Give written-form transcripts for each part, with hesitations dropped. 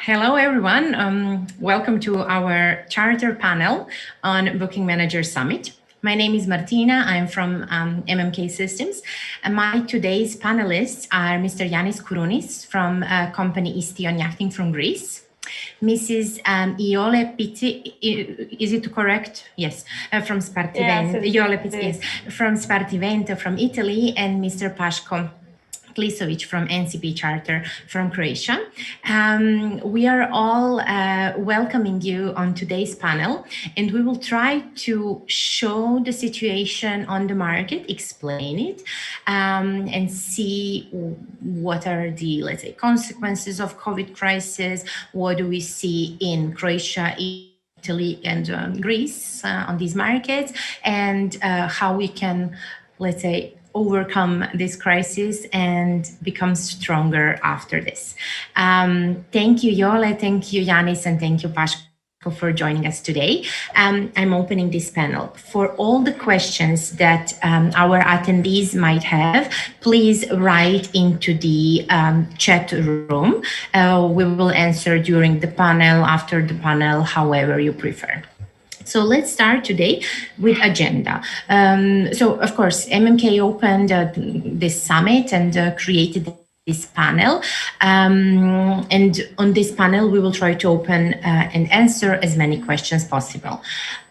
Hello, everyone. Welcome to our charter panel on Booking Manager Summit. My name is Martina. I'm from MMK Systems. And my today's panelists are Mr. Ioannis Kourounis from company Istion Yachting from Greece, Mrs. Iole Pizzi, is it correct? Yes, from Spartivento. Yes, Iole Pizzi, yes, from Spartivento from Italy, and Mr. Paško Klisović from NCP Charter from Croatia. We are all welcoming you on today's panel, and we will try to show the situation on the market, explain it, and see what are the, let's say, consequences of COVID crisis. What do we see in Croatia, Italy, and Greece on these markets, and how we can, let's say, overcome this crisis and become stronger after this. Thank you, Iole, thank you, Ioannis, and thank you, Paško, for joining us today. I'm opening this panel. For all the questions that our attendees might have, please write into the chat room. We will answer during the panel, after the panel, however you prefer. So let's start today with agenda. So of course, MMK opened this summit and created this panel. And on this panel, we will try to open and answer as many questions possible.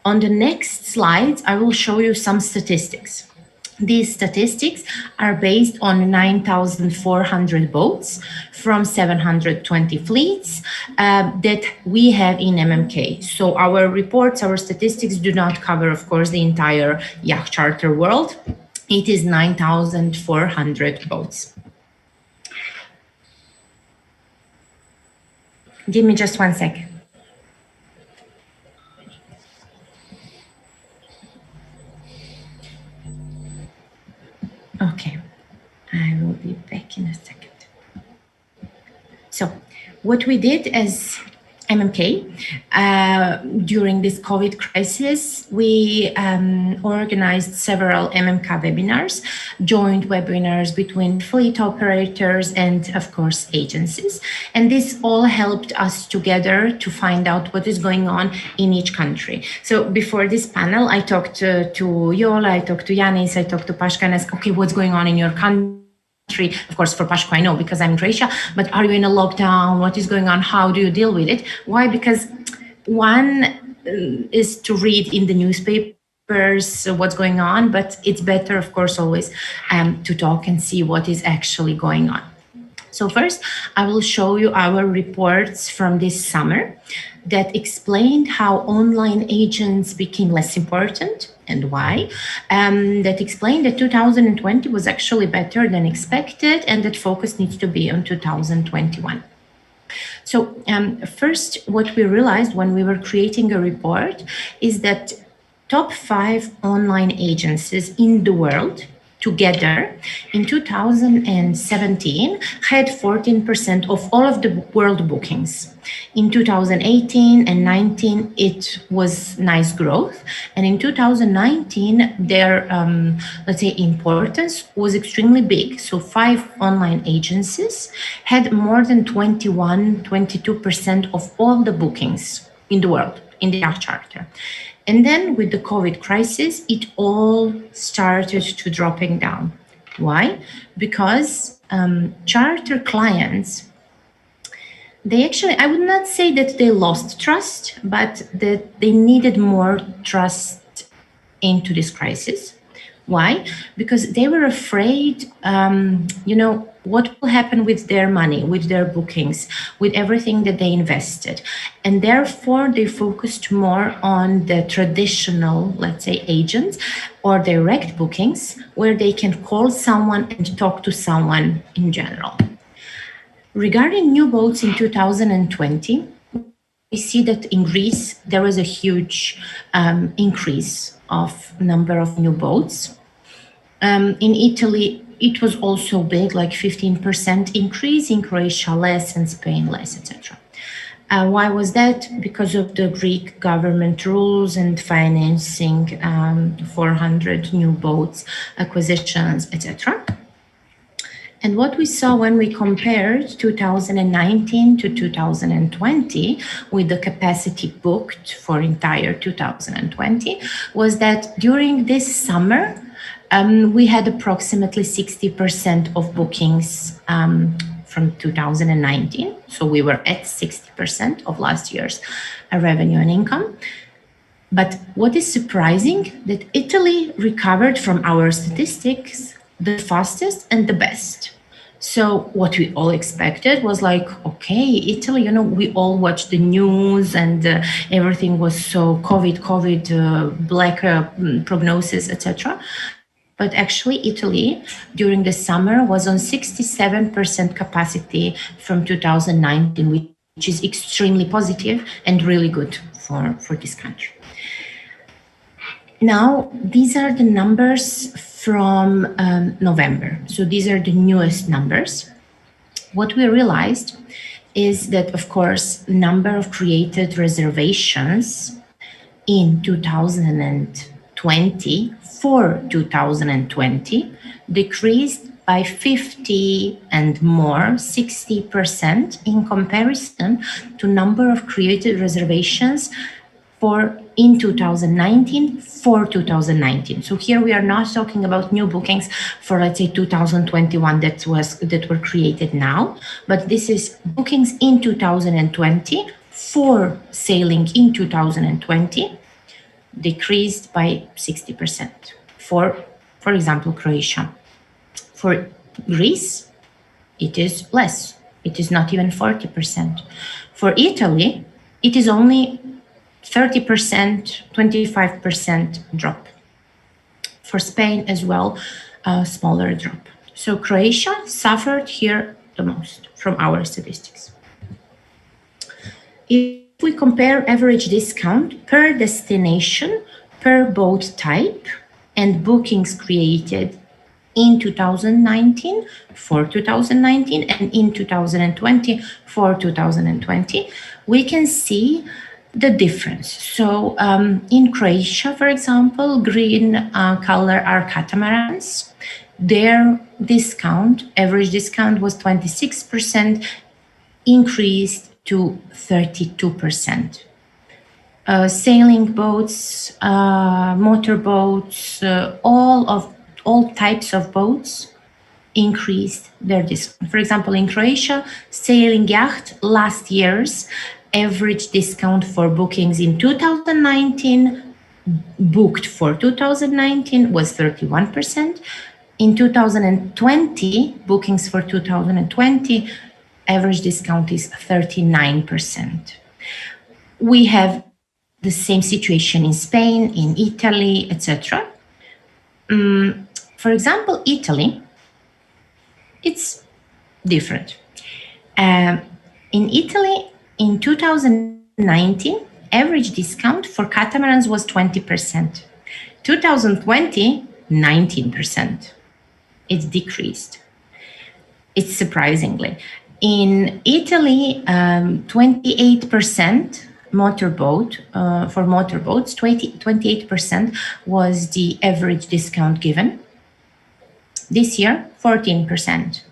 On the next slides, I will show you some statistics. These statistics are based on 9,400 boats from 720 fleets that we have in MMK. So our reports, our statistics do not cover, of course, the entire yacht charter world. It is 9,400 boats. Give me just 1 second. Okay, I will be back in a second. So what we did as MMK during this COVID crisis, we organized several MMK webinars, joint webinars between fleet operators and, of course, agencies. And this all helped us together to find out what is going on in each country. So before this panel, I talked to Iole, I talked to Ioannis, I talked to Paško, and asked, okay, what's going on in your country? Of course, for Paško, I know because I'm in Croatia, but are you in a lockdown? What is going on? How do you deal with it? Why? Because one is to read in the newspapers what's going on, but it's better, of course, always to talk and see what is actually going on. So first, I will show you our reports from this summer that explained how online agents became less important and why. That explained that 2020 was actually better than expected and that focus needs to be on 2021. So first, what we realized when we were creating a report is that top 5 online agencies in the world together in 2017 had 14% of all of the world bookings. In 2018 and 19, it was nice growth. And in 2019, their, let's say, importance was extremely big. So 5 online agencies had more than 22% of all the bookings in the world, in the yacht charter. And then with the COVID crisis, it all started to dropping down. Why? Because charter clients, they actually, I would not say that they lost trust, but that they needed more trust into this crisis. Why? Because they were afraid, what will happen with their money, with their bookings, with everything that they invested. And therefore, they focused more on the traditional, let's say, agents or direct bookings, where they can call someone and talk to someone in general. Regarding new boats in 2020, we see that in Greece, there was a huge increase of number of new boats. In Italy, it was also big, like 15% increase, in Croatia less, and Spain less, etc. Why was that? Because of the Greek government rules and financing 400 new boats, acquisitions, etc. And what we saw when we compared 2019 to 2020 with the capacity booked for entire 2020 was that during this summer, we had approximately 60% of bookings from 2019. So we were at 60% of last year's revenue and income. But what is surprising, that Italy recovered from our statistics the fastest and the best. So what we all expected was like, okay, Italy, you know, we all watched the news and everything was so COVID, black prognosis, etc. But actually, Italy during the summer was on 67% capacity from 2019, which is extremely positive and really good for this country. Now, these are the numbers from November. So these are the newest numbers. What we realized is that, of course, number of created reservations in 2020 for 2020 decreased by 50 and more, 60% in comparison to number of created reservations for in 2019 for 2019. So here we are not talking about new bookings for, let's say, 2021 that were created now, but this is bookings in 2020 for sailing in 2020 decreased by 60%. For example, Croatia. For Greece, it is less. It is not even 40%. For Italy, it is only 30%, 25% drop. For Spain as well, a smaller drop. So Croatia suffered here the most from our statistics. If we compare average discount per destination, per boat type, and bookings created in 2019 for 2019 and in 2020 for 2020, we can see the difference. So in Croatia, for example, green color are catamarans. Their discount, average discount was 26%, increased to 32%. Sailing boats, motorboats, all types of boats increased their discount. For example, in Croatia, sailing yacht last year's average discount for bookings in 2019, booked for 2019 was 31%. In 2020, bookings for 2020, average discount is 39%. We have the same situation in Spain, in Italy, etc. For example, Italy, it's different. In Italy, in 2019, average discount for catamarans was 20%. 2020, 19%. It decreased. It's surprisingly. In Italy, 28% motorboat, for motorboats, 28% was the average discount given. This year, 14%.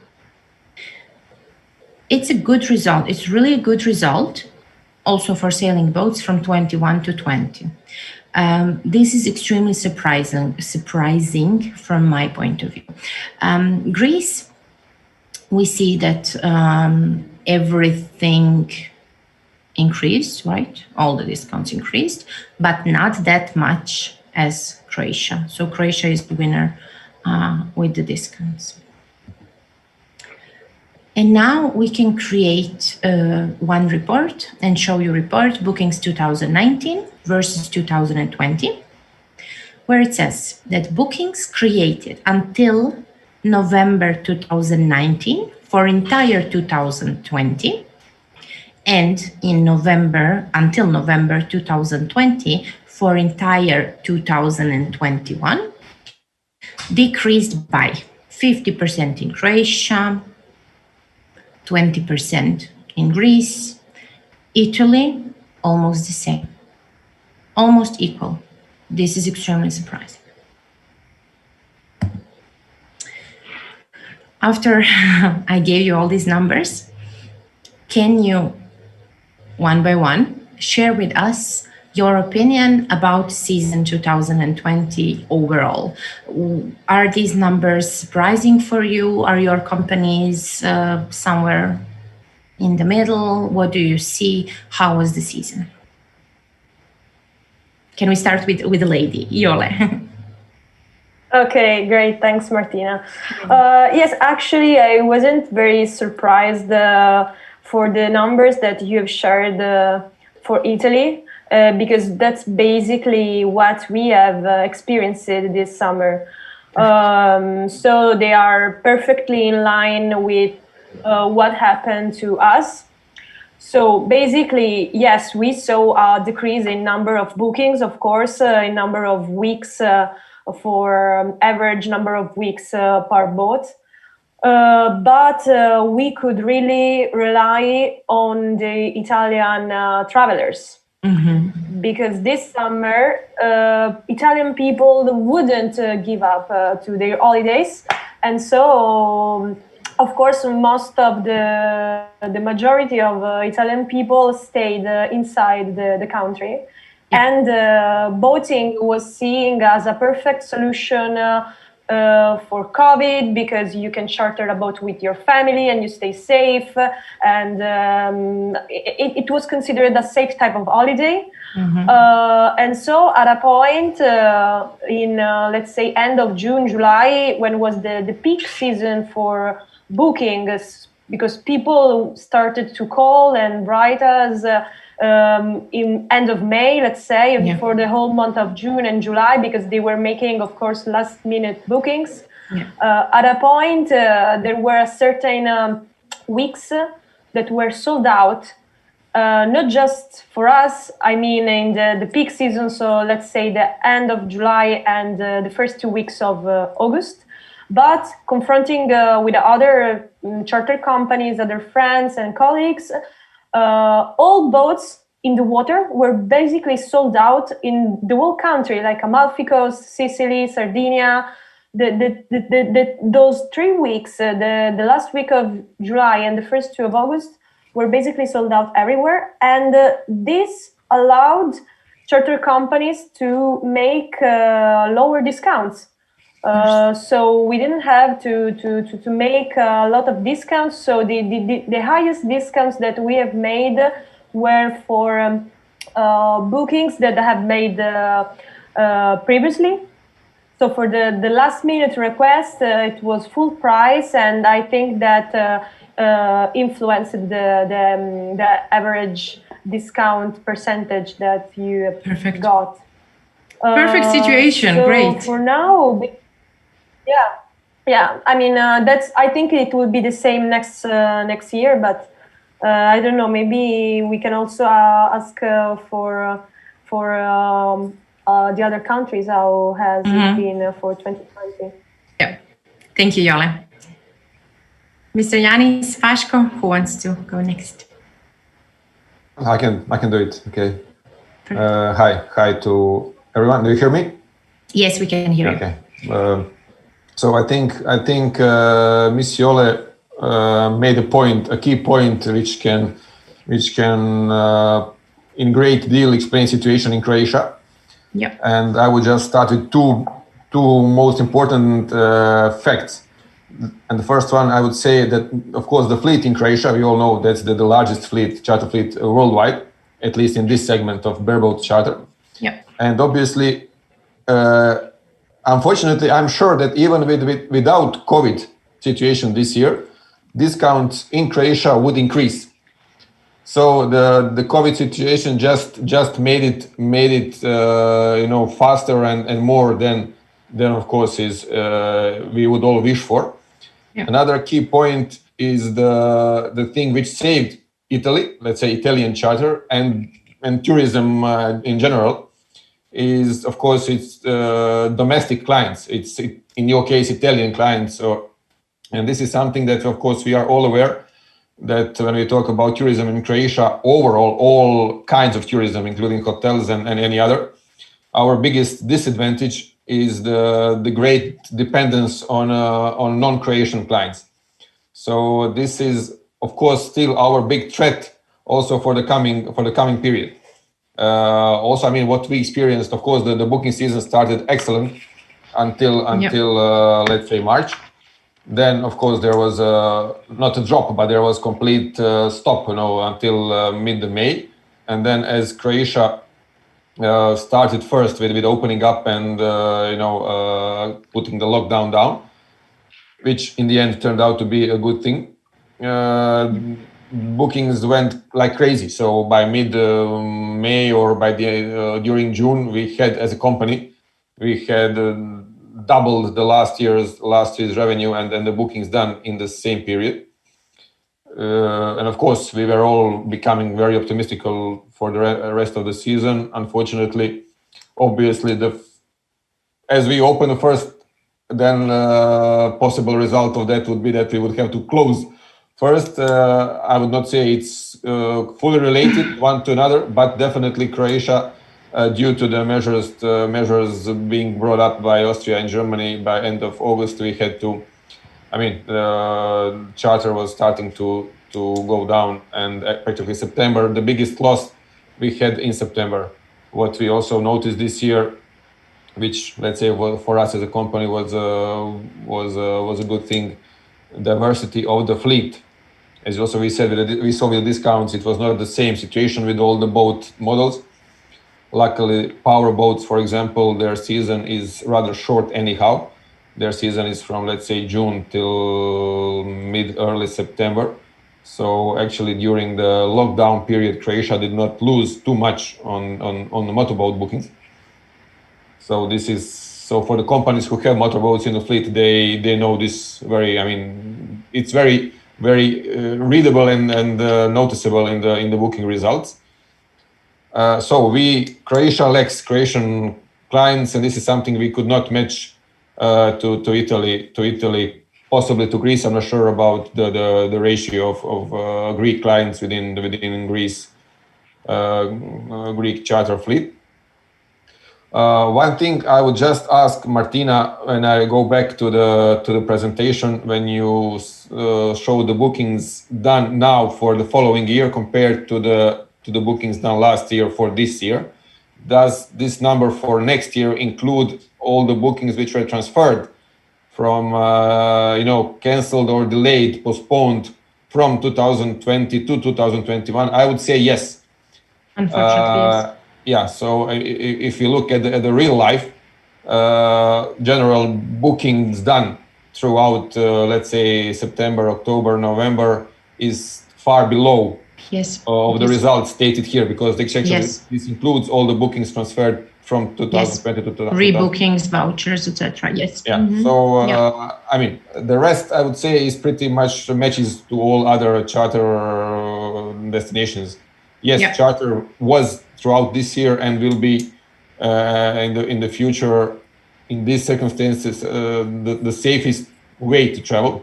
It's a good result. It's really a good result also for sailing boats from 21 to 20. This is extremely surprising from my point of view. Greece, we see that everything increased, right? All the discounts increased, but not that much as Croatia. So Croatia is the winner with the discounts. And now we can create one report and show you report bookings 2019 versus 2020, where it says that bookings created until November 2019 for entire 2020 and in November until November 2020 for entire 2021 decreased by 50% in Croatia, 20% in Greece, Italy, almost the same, almost equal. This is extremely surprising. After I gave you all these numbers, can you, one by one, share with us your opinion about season 2020 overall? Are these numbers surprising for you? Are your companies somewhere in the middle? What do you see? How was the season? Can we start with the lady, Iole? Okay, great. Thanks, Martina. Yes, actually, I wasn't very surprised for the numbers that you have shared for Italy, because that's basically what we have experienced this summer. So they are perfectly in line with what happened to us. So basically, yes, we saw a decrease in number of bookings, of course, in number of weeks for average number of weeks per boat. But we could really rely on the Italian travelers. Mm-hmm. Because this summer, Italian people wouldn't give up to their holidays. And so, of course, most of the majority of Italian people stayed inside the country. And boating was seen as a perfect solution for COVID, because you can charter a boat with your family and you stay safe. And it was considered a safe type of holiday. Mm-hmm. And so at a point in, let's say, end of June, July, when was the peak season for bookings, because people started to call and write us in end of May, let's say, for the whole month of June and July, because they were making, of course, last minute bookings. At a point, there were certain weeks that were sold out, not just for us, I mean in the peak season, so let's say the end of July and the first 2 weeks of August, but confronting with other charter companies, other friends and colleagues, all boats in the water were basically sold out in the whole country, like Amalfi Coast, Sicily, Sardinia. Those 3 weeks, the last week of July and the first 2 of August, were basically sold out everywhere. And this allowed charter companies to make lower discounts. So we didn't have to make a lot of discounts. So the highest discounts that we have made were for bookings that have made previously. So for the last minute request, it was full price, and I think that influenced the average discount percentage that you got. Perfect situation. So great. For now. Yeah. I mean, I think it will be the same next year, but I don't know. Maybe we can also ask for the other countries how has it been for 2020. Yeah. Thank you, Iole. Mr. Ioannis, Paško, who wants to go next? I can do it. Okay. Hi to everyone. Do you hear me? Yes, we can hear you. Okay. So I think Miss Iole made a key point, which can in great deal explain situation in Croatia. Yeah. And I would just start with two most important facts. And the first one, I would say that, of course, the fleet in Croatia, we all know that's the largest charter fleet worldwide, at least in this segment of bareboat charter. Yeah. And obviously, unfortunately, I'm sure that even without COVID situation this year, discounts in Croatia would increase. So the COVID situation just made it faster and more than of course is we would all wish for. Yeah. Another key point is the thing which saved Italy, let's say Italian charter and tourism in general, is of course it's domestic clients. It's in your case Italian clients. And this is something that of course we are all aware that when we talk about tourism in Croatia, overall, all kinds of tourism, including hotels and any other, our biggest disadvantage is the great dependence on non-Croatian clients. So this is, of course, still our big threat also for the coming period. Also, I mean, what we experienced, of course, the booking season started excellent until let's say March. Then, of course, there was not a drop, but there was complete stop, until mid-May. And then as Croatia started first with opening up and putting the lockdown down, which in the end turned out to be a good thing. Bookings went like crazy. So by mid-May or by during June, we had, as a company, we had doubled the last year's revenue and the bookings done in the same period. And of course, we were all becoming very optimistic for the rest of the season. Unfortunately, obviously, as we open the first, then possible result of that would be that we would have to close first. I would not say it's fully related one to another, but definitely Croatia, due to the measures being brought up by Austria and Germany by end of August, we had to. I mean, the charter was starting to go down, and practically September, the biggest loss we had in September. What we also noticed this year, which let's say for us as a company was a good thing, diversity of the fleet. As also we said, we saw with the discounts, it was not the same situation with all the boat models. Luckily, power boats, for example, their season is rather short anyhow. Their season is from, let's say, June till mid-early September. So actually, during the lockdown period, Croatia did not lose too much on the motorboat bookings. So for the companies who have motorboats in the fleet, they know this very. I mean, it's very readable and noticeable in the booking results. So Croatia lacks Croatian clients, and this is something we could not match to Italy, possibly to Greece. I'm not sure about the ratio of Greek clients within Greece, Greek charter fleet. One thing I would just ask Martina, when I go back to the presentation, when you show the bookings done now for the following year compared to the bookings done last year for this year, does this number for next year include all the bookings which were transferred from canceled or delayed, postponed from 2020 to 2021? I would say yes. Unfortunately, yes. Yeah, so if you look at the real life, general bookings done throughout, let's say, September, October, November is far below of the results stated here, because this includes all the bookings transferred from 2020 to 2020. Rebookings, vouchers, etc. Yes. Yeah. Mm-hmm. So I mean, the rest I would say is pretty much matches to all other charter destinations. Yes, charter was throughout this year and will be in the future, in these circumstances, the safest way to travel.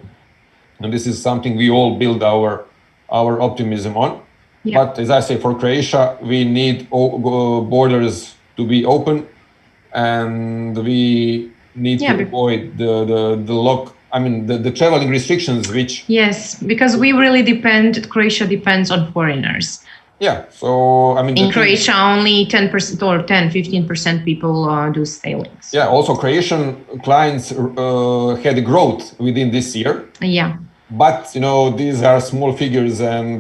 And this is something we all build our optimism on. Yeah. But as I say, for Croatia, we need borders to be open, and we need to avoid the traveling restrictions, which... Yes, because we really Croatia depends on foreigners. Yeah, so I mean... In Croatia, only 10% or 15% people do sailings. Yeah, also Croatian clients had growth within this year. Yeah. But, these are small figures, and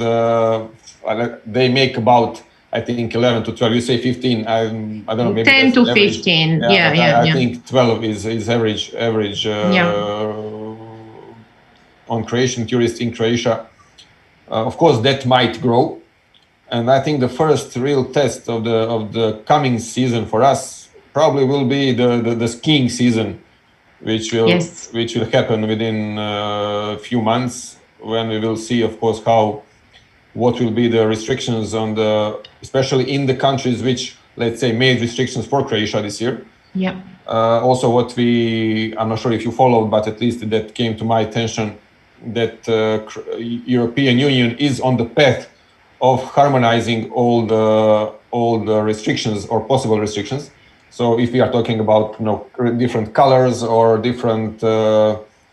they make about, I think, 11 to 12. You say 15, I don't know, maybe 10 to 15, I think 12 is average on Croatian tourists in Croatia. Of course, that might grow. And I think the first real test of the coming season for us probably will be the skiing season, which will happen within a few months, when we will see, of course, what will be the restrictions especially in the countries which, let's say, made restrictions for Croatia this year. Yeah. Also, I'm not sure if you followed, but at least that came to my attention, that European Union is on the path of harmonizing all the restrictions or possible restrictions. So if we are talking about different colors or different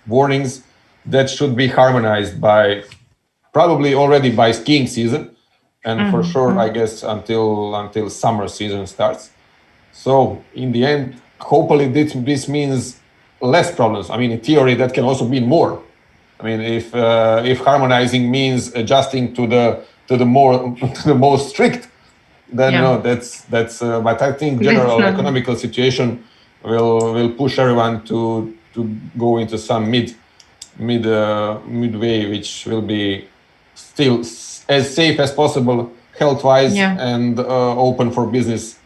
warnings, that should be harmonized by probably already by skiing season, and for sure, I guess until summer season starts. So in the end, hopefully this means less problems. I mean, in theory, that can also mean more. I mean, if harmonizing means adjusting to the most strict, then that's. But I think general economical situation will push everyone to go into some midway, which will be still as safe as possible health-wise and open for business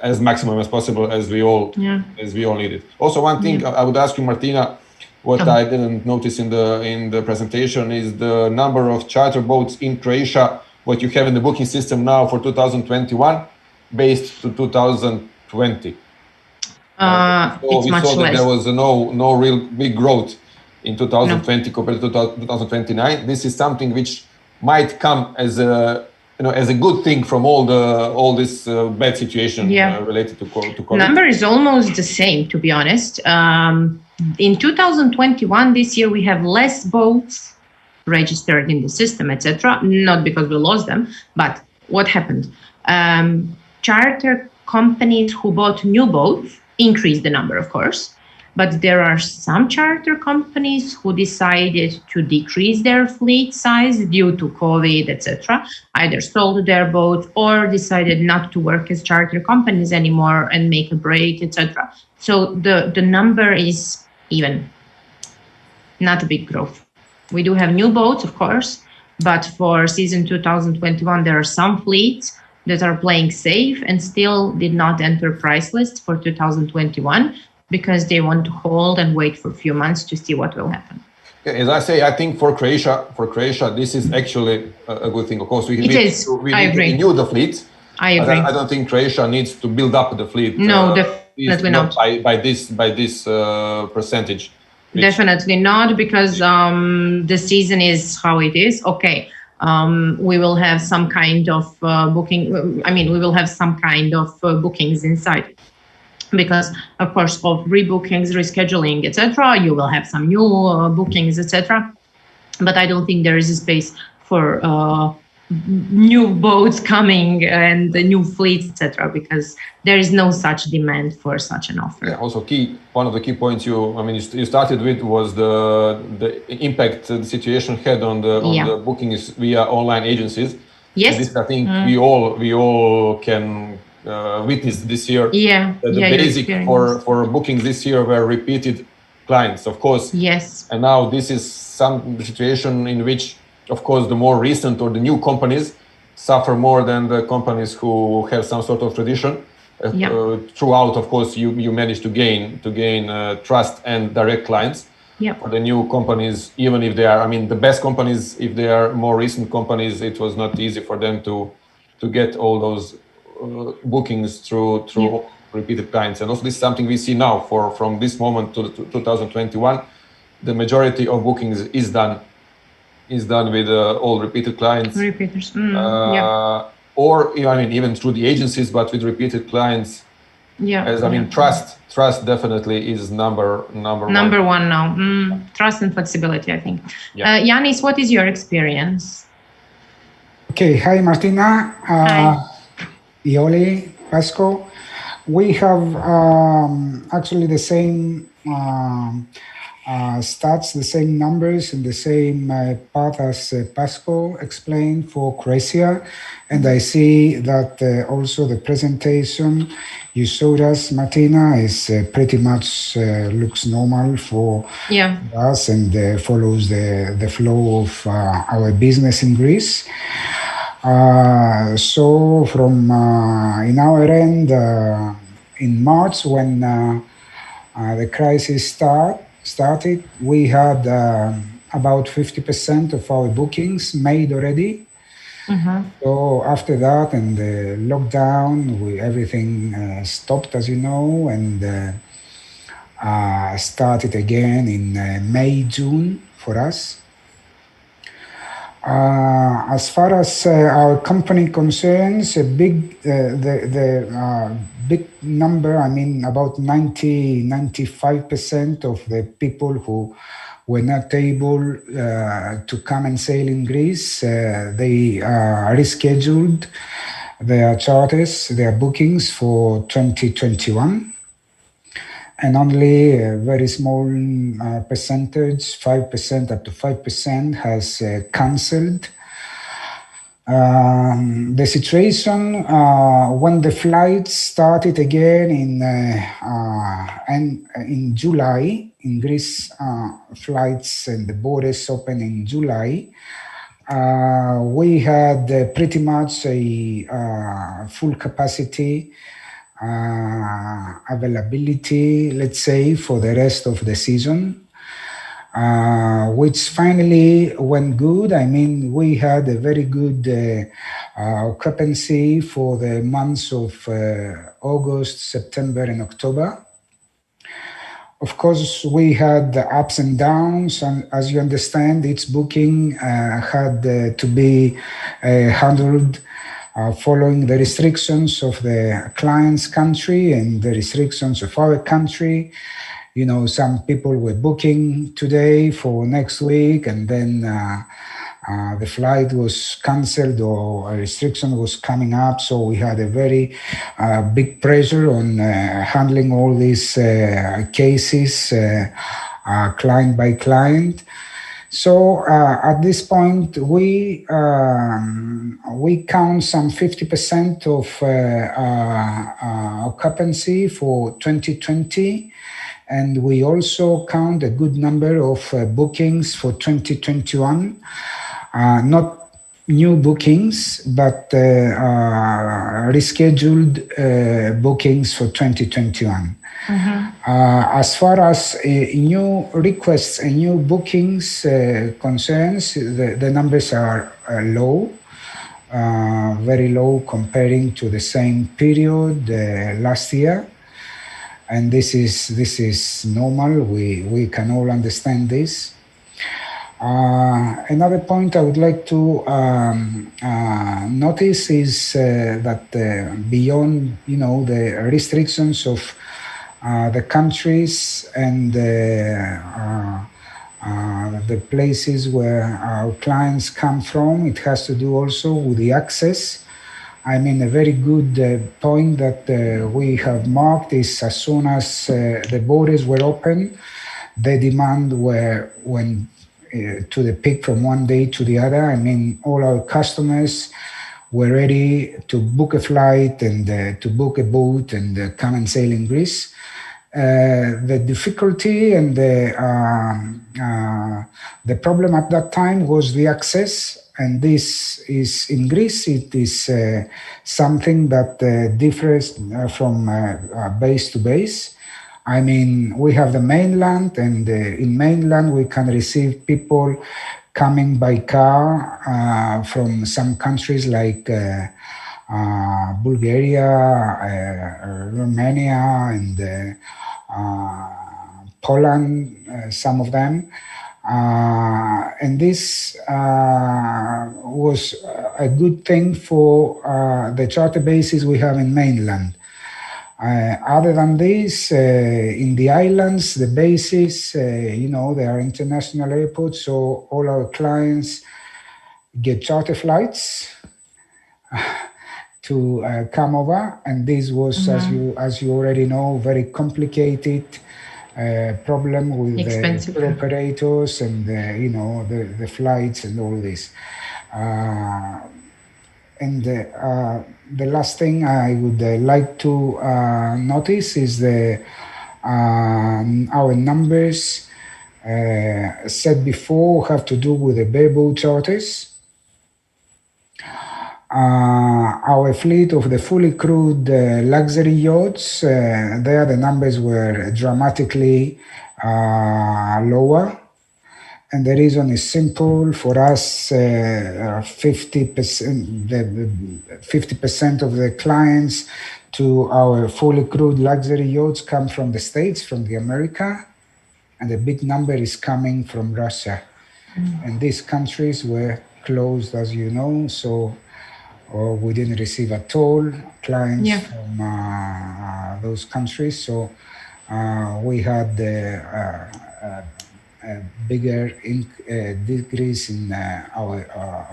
as maximum as possible as we all need it. Also, one thing I would ask you, Martina, what I didn't notice in the presentation is the number of charter boats in Croatia, what you have in the booking system now for 2021 based to 2020. It's we much saw that less. there was no real big growth in 2020 compared to 2029. This is something which might come as a good thing from all this bad situation related to COVID. Number is almost the same, to be honest. In 2021, this year, we have less boats registered in the system, etc. Not because we lost them, but what happened? Charter companies who bought new boats increased the number, of course. But there are some charter companies who decided to decrease their fleet size due to COVID, etc. Either sold their boats or decided not to work as charter companies anymore and make a break, etc. So the number is even, not a big growth. We do have new boats, of course, but for season 2021, there are some fleets that are playing safe and still did not enter price lists for 2021 because they want to hold and wait for a few months to see what will happen. As I say, I think for Croatia, this is actually a good thing. Of course, we need to renew the fleet. I agree. I don't think Croatia needs to build up the fleet. No, definitely not. By this percentage. Definitely not, because the season is how it is. Okay, we will have some kind of booking. I mean, we will have some kind of bookings inside, because of course of rebookings, rescheduling, etc. You will have some new bookings, etc. But I don't think there is a space for new boats coming and the new fleets, etc. Because there is no such demand for such an offer. Yeah. Also, one of the key points you started with was the impact the situation had on the bookings via online agencies. Yes. And this, I think we all can witness this year. Yeah. The basic for bookings this year were repeated clients, of course. Yes. And now this is some situation in which, of course, the more recent or the new companies suffer more than the companies who have some sort of tradition. Throughout, of course, you manage to gain trust and direct clients. For the new companies, even if they are, the best companies, if they are more recent companies, it was not easy for them to get all those bookings through repeated clients. And also, this is something we see now from this moment to 2021. The majority of bookings is done with all repeated clients. Repeaters. Or even through the agencies, but with repeated clients. Trust definitely is number one now. Trust and flexibility, I think. Ioannis, what is your experience? Okay, hi Martina. Hi. Iole, Paško. We have actually the same stats, the same numbers, and the same path as Paško explained for Croatia. And I see that also the presentation you showed us, Martina, is pretty much looks normal for us and follows the flow of our business in Greece. So from in our end, in March, when the crisis started, we had about 50% of our bookings made already. So after that and the lockdown, everything stopped, as you know, and started again in May, June for us. As far as our company concerns, a big number, about 95% of the people who were not able to come and sail in Greece. They rescheduled their charters, their bookings for 2021. And only a very small percentage, 5% up to 5%, has cancelled. The situation when the flights started again in July, in Greece, flights and the borders open in July, we had pretty much a full capacity availability, let's say, for the rest of the season, which finally went good. I mean, we had a very good occupancy for the months of August, September, and October. Of course, we had the ups and downs, and as you understand, each booking had to be handled following the restrictions of the client's country and the restrictions of our country. You know, some people were booking today for next week, and then the flight was cancelled or a restriction was coming up. So we had a very big pressure on handling all these cases, client by client. So at this point, we count some 50% of occupancy for 2020. And we also count a good number of bookings for 2021. Not new bookings, but rescheduled bookings for 2021. As far as new requests and new bookings concerns, the numbers are low, very low comparing to the same period last year. And this is normal. We can all understand this. Another point I would like to notice is that beyond, the restrictions of the countries and the places where our clients come from, it has to do also with the access. I mean, a very good point that we have marked is as soon as the borders were open, the demand went to the peak from one day to the other. I mean, all our customers were ready to book a flight and to book a boat and come and sail in Greece. The difficulty and the problem at that time was the access. And this is, in Greece, it is something that differs from base to base. I mean, we have the mainland, and in mainland we can receive people coming by car from some countries like Bulgaria, Romania, and Poland, some of them. And this was a good thing for the charter bases we have in mainland. Other than this, in the islands, the bases, they are international airports, so all our clients get charter flights to come over, and this was, as you already know, very complicated problem with the tour operators and the flights and all this. And the last thing I would like to notice is our numbers said before have to do with the bareboat charters. Our fleet of the fully crewed luxury yachts, there the numbers were dramatically lower. And the reason is simple. For us, 50% of the clients to our fully crewed luxury yachts come from the States, from the America, and a big number is coming from Russia. And these countries were closed, as you know, so we didn't receive at all clients from those countries. So we had bigger decrease in our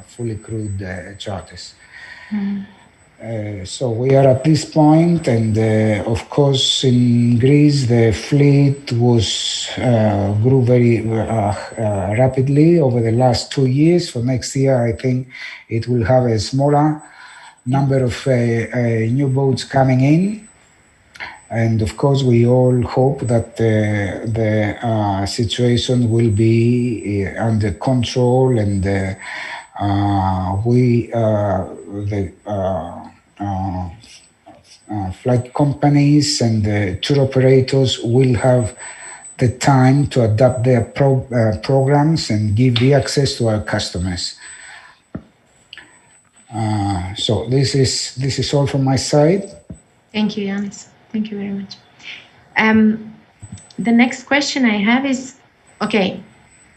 fully crewed charters. So we are at this point, and of course in Greece the fleet grew very rapidly over the last 2 years. For next year, I think it will have a smaller number of new boats coming in. And of course, we all hope that the situation will be under control, and flight companies and the tour operators will have the time to adapt their programs and give the access to our customers. So this is all from my side. Thank you, Ioannis. Thank you very much. The next question I have is, okay,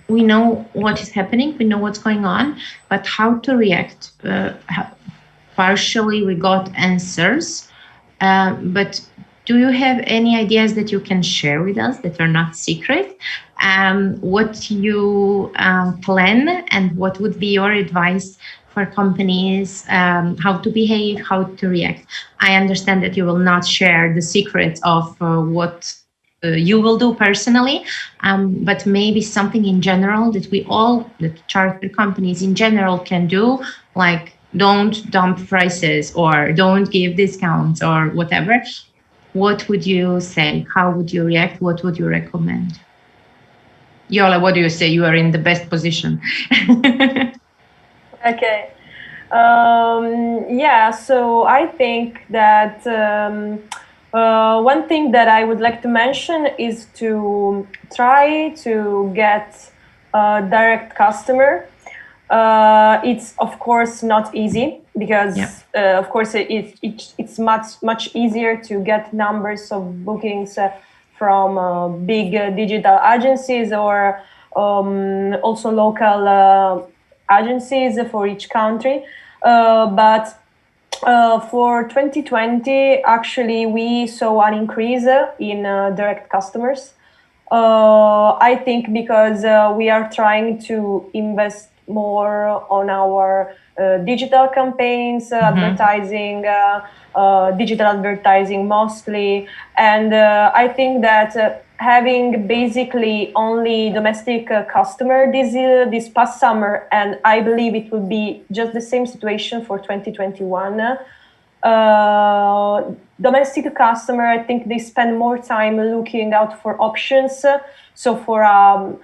we know what is happening, we know what's going on, but how to react? Partially we got answers, but do you have any ideas that you can share with us that are not secret? What you plan, and what would be your advice for companies, how to behave, how to react? I understand that you will not share the secrets of what you will do personally, but maybe something in general that the charter companies in general can do, like don't dump prices or don't give discounts or whatever. What would you say? How would you react? What would you recommend? Iole, what do you say? You are in the best position. Okay. So I think that one thing that I would like to mention is to try to get a direct customer. It's of course not easy, because of course it's much easier to get numbers of bookings from big digital agencies, or also local agencies for each country. But for 2020, actually, we saw an increase in direct customers. I think because we are trying to invest more on our digital campaigns, advertising, digital advertising mostly. And I think that having basically only domestic customer this past summer, and I believe it will be just the same situation for 2021. Domestic customer, I think they spend more time looking out for options. So for a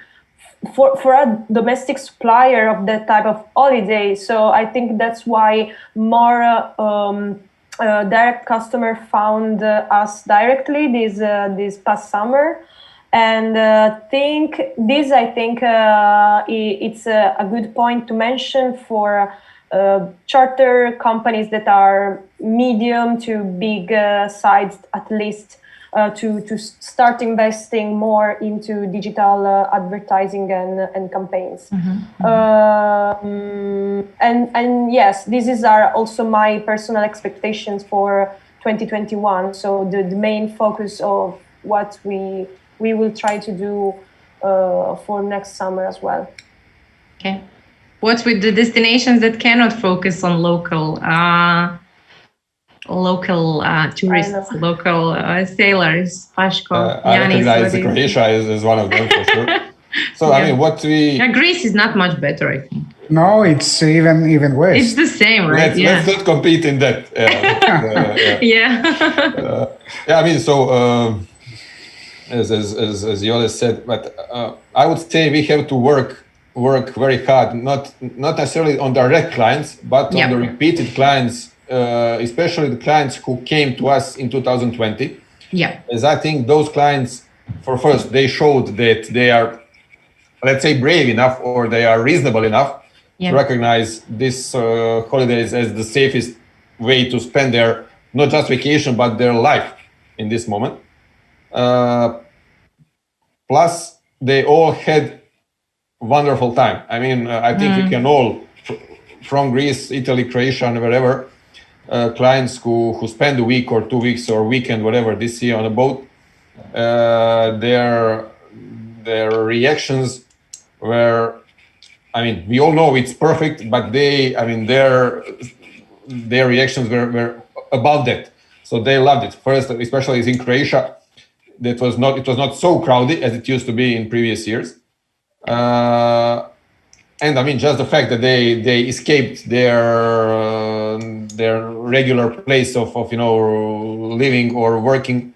domestic supplier of that type of holiday, so I think that's why more direct customer found us directly this past summer. And I think it's a good point to mention for charter companies that are medium to big sized, at least, to start investing more into digital advertising and campaigns. And yes, these are also my personal expectations for 2021. So the main focus of what we will try to do for next summer as well. Okay. What's with the destinations that cannot focus on local tourists, local sailors? Paško, I Ioannis, recognize Croatia is one of them for sure. So I mean, Greece is not much better, I think. No, it's even worse. It's the same, right? Let's not compete in that. I mean, so as Iole said, but I would say we have to work very hard, not necessarily on direct clients, but on the repeated clients, especially the clients who came to us in 2020. Yeah. As I think those clients, first, they showed that they are, let's say, brave enough, or they are reasonable enough to recognize this holidays as the safest way to spend their, not just vacation, but their life in this moment. Plus, they all had wonderful time. I mean, I think we can all, from Greece, Italy, Croatia, and wherever, clients who spend a week or 2 weeks or weekend, whatever, this year on a boat, their reactions where, I mean, we all know it's perfect, but their reactions were about that. So they loved it. First, especially in Croatia, it was not so crowded as it used to be in previous years. And I mean, just the fact that they escaped their regular place of living or working,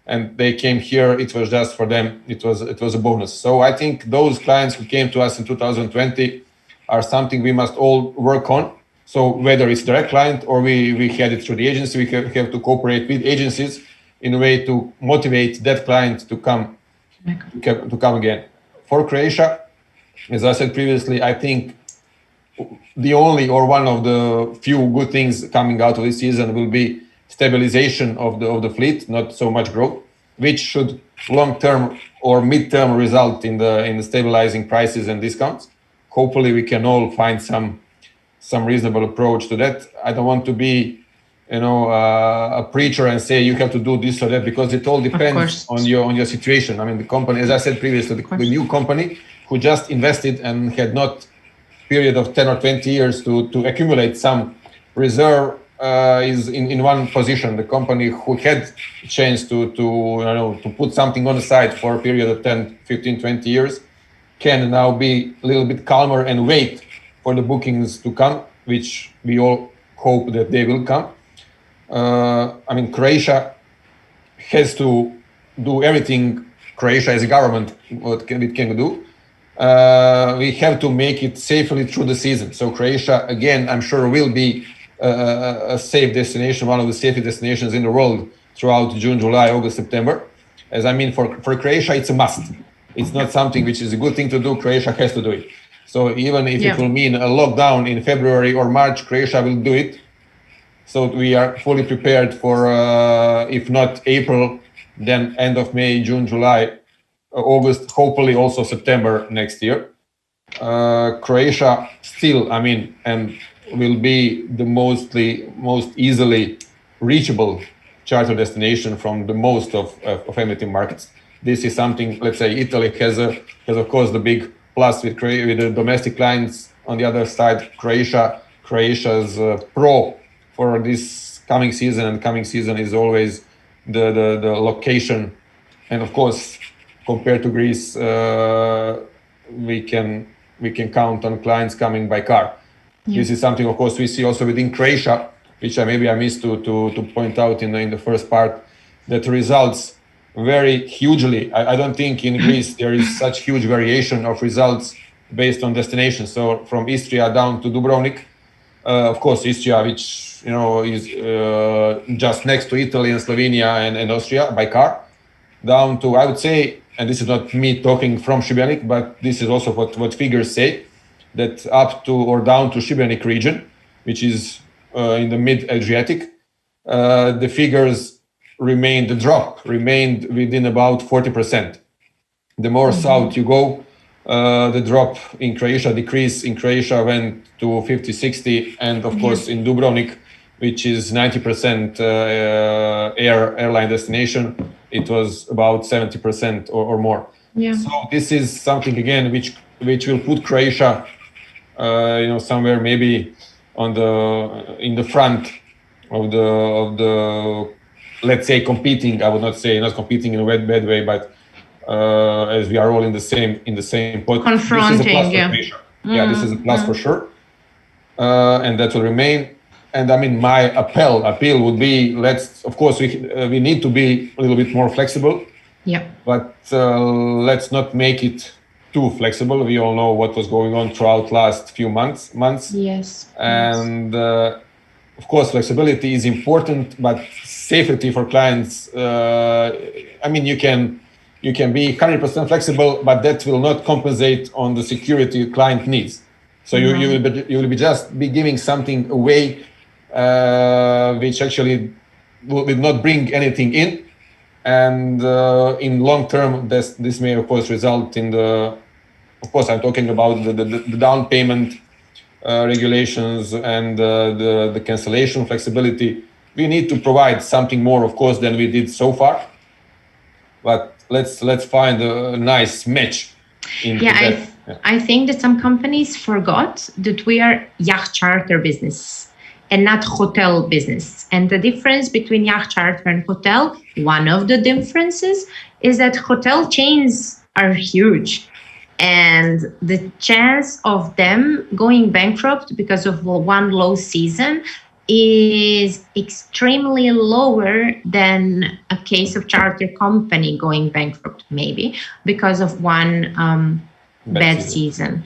and they came here. It was just for them. It was a bonus. So I think those clients who came to us in 2020 are something we must all work on. So whether it's direct client or we had it through the agency, we have to cooperate with agencies in a way to motivate that client to come again. For Croatia, as I said previously, I think the only or one of the few good things coming out of this season will be stabilization of the fleet, not so much growth, which should long-term or mid-term result in the stabilizing prices and discounts. Hopefully, we can all find some reasonable approach to that. I don't want to be, a preacher and say you have to do this or that, because it all depends on your situation. I mean, the company, as I said previously, the new company who just invested and had not period of 10 or 20 years to accumulate some reserve is in one position. The company who had a chance to put something on the side for a period of 10, 15, 20 years can now be a little bit calmer and wait for the bookings to come, which we all hope that they will come. I mean, Croatia has to do everything. Croatia as a government, what it can do. We have to make it safely through the season. So Croatia, again, I'm sure will be a safe destination, one of the safest destinations in the world throughout June, July, August, September. As I mean, for Croatia, it's a must. It's not something which is a good thing to do. Croatia has to do it. So even if it will mean a lockdown in February or March, Croatia will do it. So we are fully prepared for, if not April, then end of May, June, July, August, hopefully also September next year. Croatia still, I mean, and will be the most easily reachable charter destination from the most of emerging markets. This is something, let's say, Italy has of course the big plus with the domestic clients. On the other side, Croatia's pro for this coming season, and coming season is always the location, and of course, compared to Greece, we can count on clients coming by car. This is something, of course, we see also within Croatia, which I missed to point out in the first part, that results very hugely. I don't think in Greece there is such huge variation of results based on destination. So from Istria down to Dubrovnik, of course, Istria, which is just next to Italy and Slovenia and Austria by car, down to, I would say, and this is not me talking from Šibenik, but this is also what figures say, that up to or down to Šibenik region, which is in the mid-Adriatic, the figures remained within about 40%. The more south you go, the drop in Croatia, decrease in Croatia went to 50, 60, and of course in Dubrovnik, which is 90% airline destination, it was about 70% or more. So this is something again which will put Croatia, somewhere maybe in the front of the let's say competing. I would not say not competing in a bad way, but as we are all in the same pot. Confronting, this is a plus for Croatia. This is a plus for sure, and that will remain. And I mean, my appeal would be, of course, we need to be a little bit more flexible. But let's not make it too flexible. We all know what was going on throughout last few months. And of course, flexibility is important, but safety for clients. I mean, you can be 100% flexible, but that will not compensate on the security client needs. So you will be just giving something away, which actually will not bring anything in, and in long term, this may of course result in of course, I'm talking about the down payment regulations and the cancellation flexibility. We need to provide something more, of course, than we did so far. But let's find a nice match into that. I think that some companies forgot that we are yacht charter business and not hotel business. And the difference between yacht charter and hotel, one of the differences is that hotel chains are huge. And the chance of them going bankrupt because of one low season is extremely lower than a case of charter company going bankrupt, maybe because of one bad season.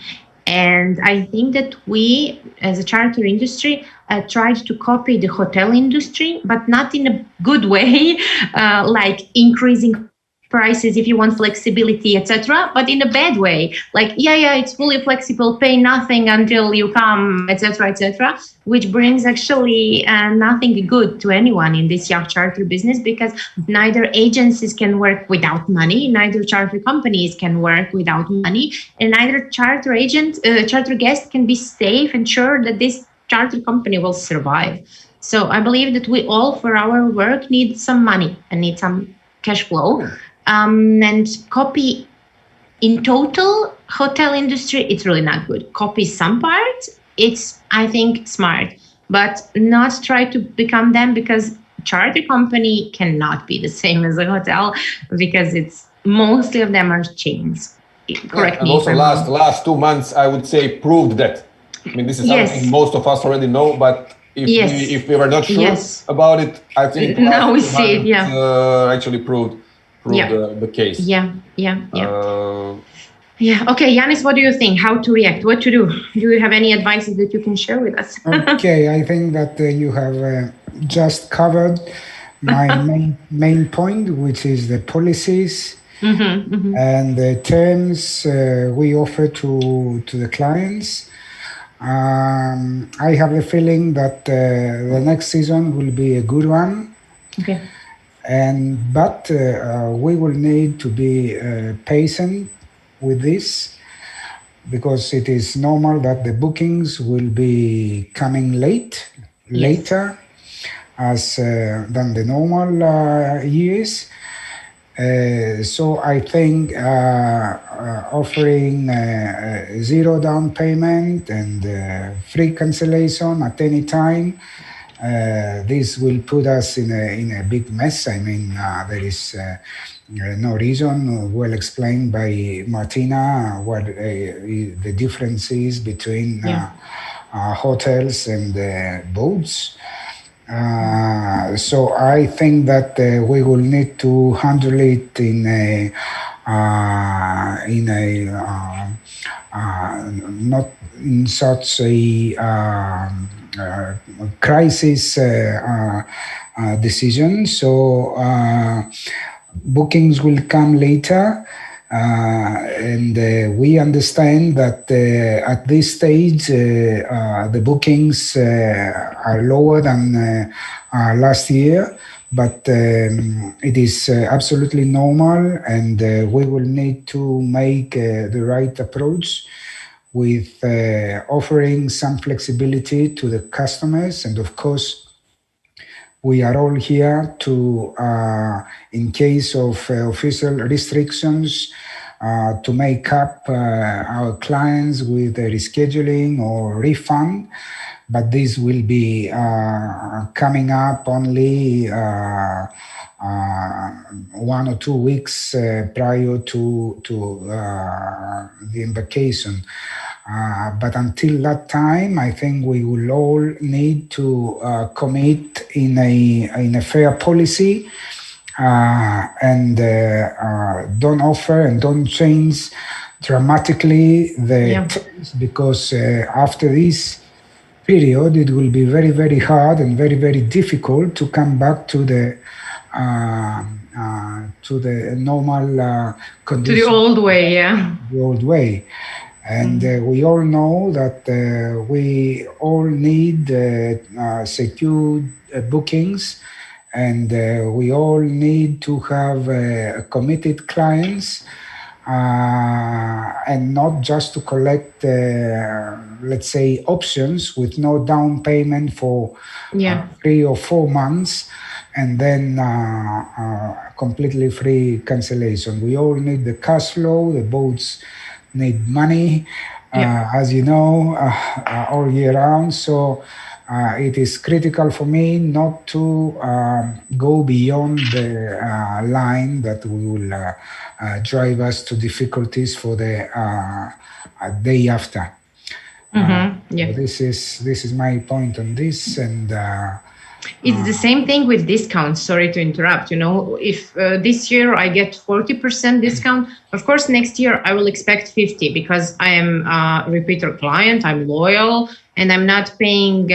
And I think that we, as a charter industry, tried to copy the hotel industry, but not in a good way, like increasing prices if you want flexibility, etc., but in a bad way. Like, it's fully flexible, pay nothing until you come, etc., which brings actually nothing good to anyone in this yacht charter business, because neither agencies can work without money, neither charter companies can work without money, and neither charter guest can be safe and sure that this charter company will survive. So I believe that we all, for our work, need some money and need some cash flow. And copy in total hotel industry, it's really not good. Copy some parts, it's, I think, smart, but not try to become them, because charter company cannot be the same as a hotel, because it's mostly of them are chains. Correct me. And also last 2 months, I would say, proved that. I mean, this is something most of us already know, but if we were not sure about it, I think now we see it. Actually proved the case. Okay, Ioannis, what do you think? How to react? What to do? Do you have any advices that you can share with us? Okay, I think that you have just covered my main point, which is the policies and the terms we offer to the clients. I have the feeling that the next season will be a good one. Okay. But we will need to be patient with this, because it is normal that the bookings will be coming later as than the normal years. So I think offering zero down payment and free cancellation at any time, this will put us in a big mess. I mean, there is no reason, well explained by Martina, what the difference is between hotels and boats. So I think that we will need to handle it in a not in such a crisis decision. So bookings will come later, and we understand that at this stage the bookings are lower than last year, but it is absolutely normal, and we will need to make the right approach with offering some flexibility to the customers. And of course, we are all here to, in case of official restrictions, to make up our clients with a rescheduling or refund. But this will be coming up only 1 or 2 weeks prior to the embarkation. But until that time, I think we will all need to commit in a fair policy and don't offer and don't change dramatically the terms, because after this period, it will be very, very hard and very, very difficult to come back to the normal condition. To the old way, The old way. And we all know that we all need secured bookings, and we all need to have committed clients, and not just to collect, let's say, options with no down payment for 3 or 4 months, and then completely free cancellation. We all need the cash flow. The boats need money, as you know, all year round. So it is critical for me not to go beyond the line that will drive us to difficulties for the day after. So this is my point on this, and it's the same thing with discounts. Sorry to interrupt. If this year I get 40% discount, of course next year I will expect 50 because I am a repeater client, I'm loyal, and I'm not paying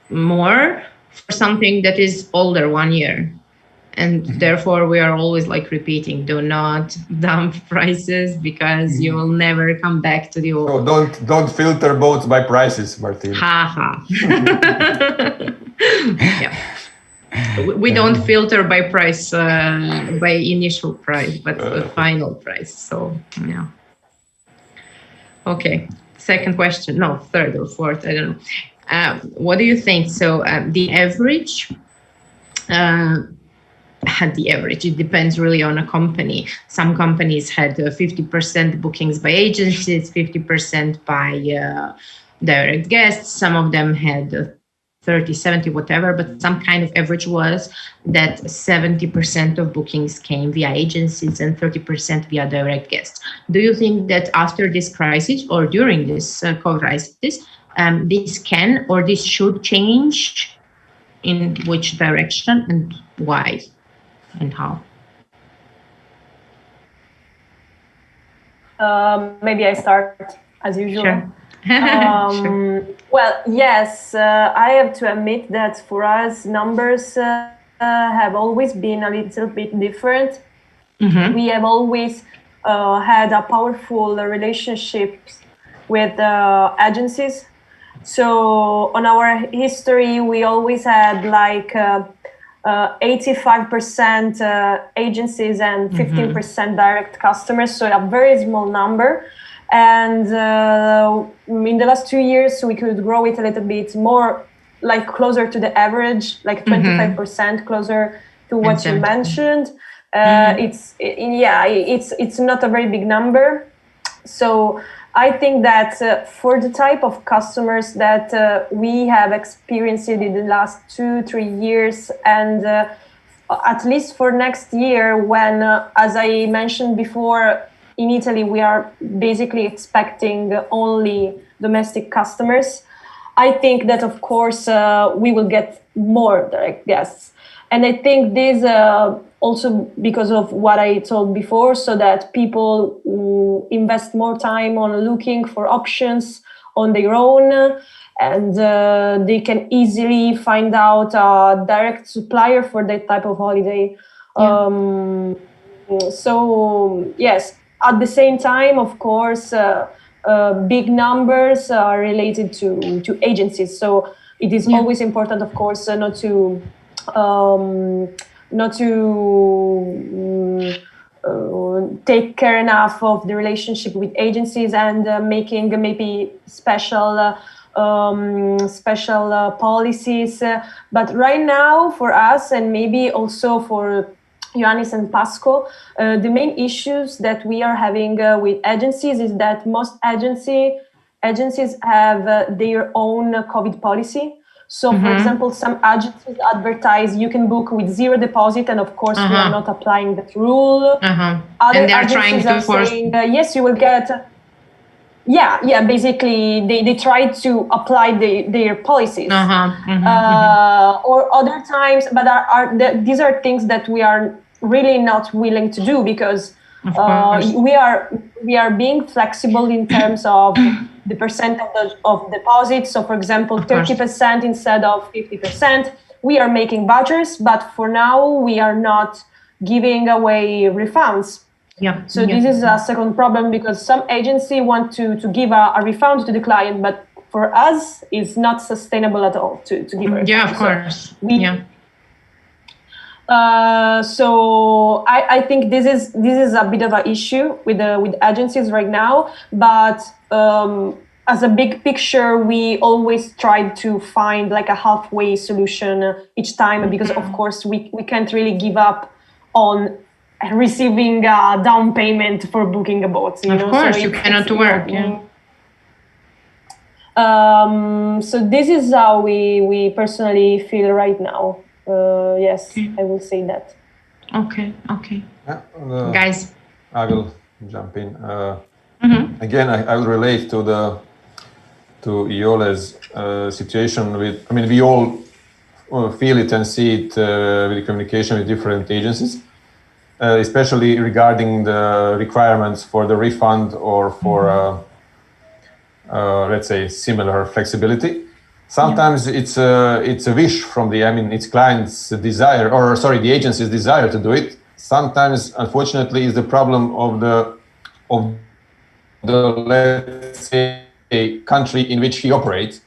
more for something that is older 1 year. And therefore we are always like repeating, do not dump prices because you will never come back to the old. So don't filter boats by prices, Martina. Yeah. We don't filter by price, by initial price, but the final price. So, yeah. Okay. Second question. No, third or fourth. I don't know. What do you think? So the average, it depends really on a company. Some companies had 50% bookings by agencies, 50% by direct guests. Some of them had 30, 70, whatever, but some kind of average was that 70% of bookings came via agencies and 30% via direct guests. Do you think that after this crisis or during this COVID crisis, this can or this should change? In which direction and why and how? Maybe I start as usual. Sure. Sure. Well, yes, I have to admit that for us, numbers have always been a little bit different. We have always had a powerful relationship with agencies. So on our history, we always had like 85% agencies and 15% direct customers, so a very small number. And in the last 2 years, we could grow it a little bit more, like closer to the average, like 25% closer to what you mentioned. It's not a very big number. So I think that for the type of customers that we have experienced in the last 2-3 years, and at least for next year, when, as I mentioned before, in Italy, we are basically expecting only domestic customers. I think that, of course, we will get more direct guests. And I think this also because of what I told before, so that people invest more time on looking for options on their own, and they can easily find out a direct supplier for that type of holiday. So, yes. At the same time, of course, big numbers are related to agencies. So it is always important, of course, not to take care enough of the relationship with agencies and making maybe special policies. But right now, for us, and maybe also for Ioannis and Paško, the main issues that we are having with agencies is that most agencies have their own COVID policy. So, for example, some agencies advertise you can book with 0 deposit, and of course we are not applying that rule. Other and they're agencies trying to force. Saying, yes, you will get. Basically, they try to apply their policies. Or other times, but these are things that we are really not willing to do, because we are being flexible in terms of the percentage of deposit. So, for example, 30% instead of 50%. We are making vouchers, but for now we are not giving away refunds. So this is a second problem, because some agency want to give a refund to the client, but for us it's not sustainable at all to give a refund. Yeah, of course. So I think this is a bit of an issue with agencies right now, but as a big picture, we always try to find like a halfway solution each time, because of course we can't really give up on receiving a down payment for booking a boat. Of course, you cannot work. Yeah. So this is how we personally feel right now. Yes, I will say that. Okay. Guys, I will jump in. Again, I will relate to Iole's situation with. I mean, we all feel it and see it with communication with different agencies, especially regarding the requirements for the refund or for let's say similar flexibility. Sometimes it's a wish from its client's desire, or sorry, the agency's desire to do it. Sometimes, unfortunately, is the problem of the let's say country in which he operates,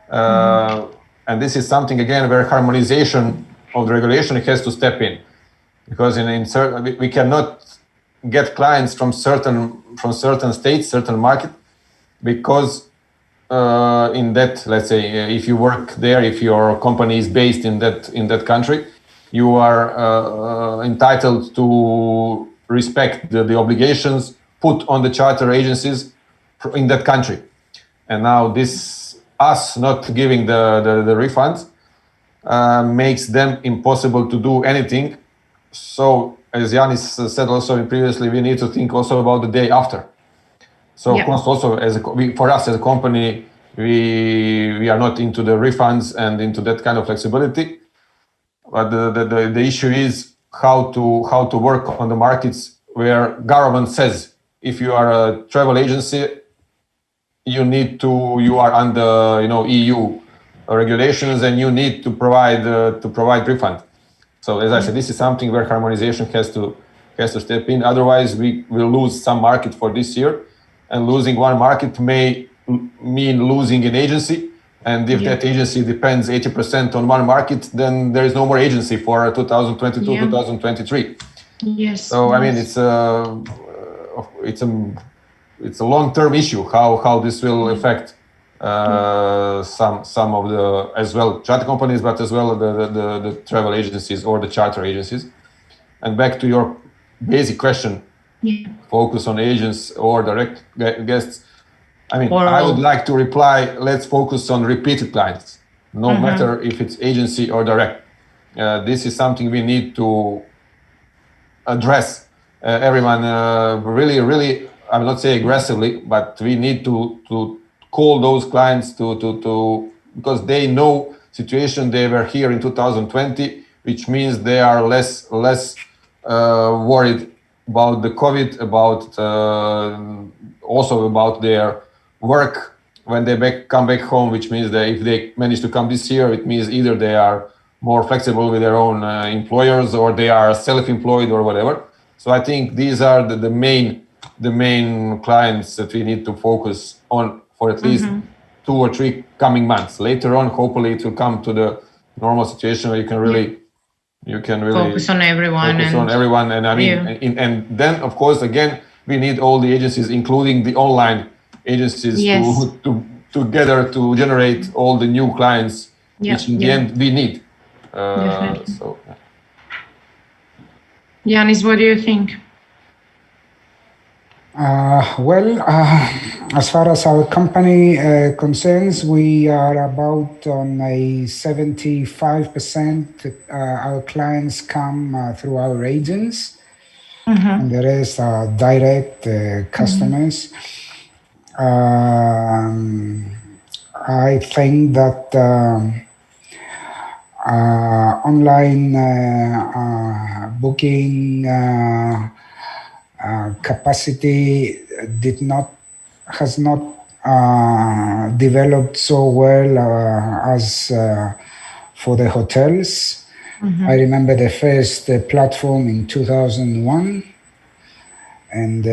and this is something again where harmonization of the regulation has to step in, because we cannot get clients from certain states, certain market, because in that, let's say, if you work there, if your company is based in that country, you are entitled to respect the obligations put on the charter agencies in that country. And now us not giving the refunds makes them impossible to do anything. So as Ioannis said also previously, we need to think also about the day after. So of course, also for us as a company, we are not into the refunds and into that kind of flexibility. But the issue is how to work on the markets where government says if you are a travel agency, you are under EU regulations and you need to provide refund. So as I said, this is something where harmonization has to step in. Otherwise, we will lose some market for this year. And losing one market may mean losing an agency. And if that agency depends 80% on one market, then there is no more agency for 2022, 2023. Yes. So I mean, it's a long-term issue how this will affect some of the as well charter companies, but as well the travel agencies or the charter agencies. And back to your basic question. Focus on agents or direct guests. I mean, I would like to reply, let's focus on repeated clients, no matter if it's agency or direct. This is something we need to address. Everyone really, I will not say aggressively, but we need to call those clients to because they know situation. They were here in 2020, which means they are less worried about the COVID, about also about their work when they come back home, which means that if they manage to come this year, it means either they are more flexible with their own employers or they are self-employed or whatever. So I think these are the main clients that we need to focus on for at least 2 or 3 coming months. Later on, hopefully it will come to the normal situation where you can really focus on everyone. And I mean, and then of course again we need all the agencies, including the online agencies, to together to generate all the new clients, which in the end we need. So, Ioannis, what do you think? As far as our company concerns, we are about on a 75%. Our clients come through our agents, and the rest are direct customers. I think that online booking capacity has not developed so well as for the hotels. I remember the first platform in 2001, and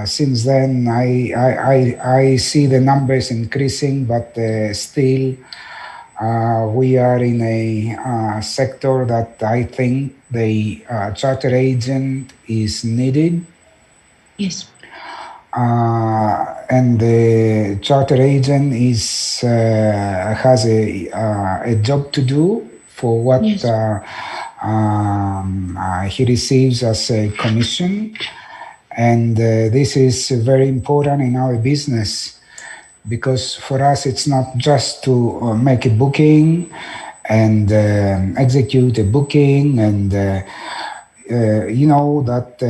since then I see the numbers increasing, but still we are in a sector that I think the charter agent is needed. Yes. And the charter agent has a job to do for what he receives as a commission. And this is very important in our business, because for us it's not just to make a booking and execute a booking, and you know that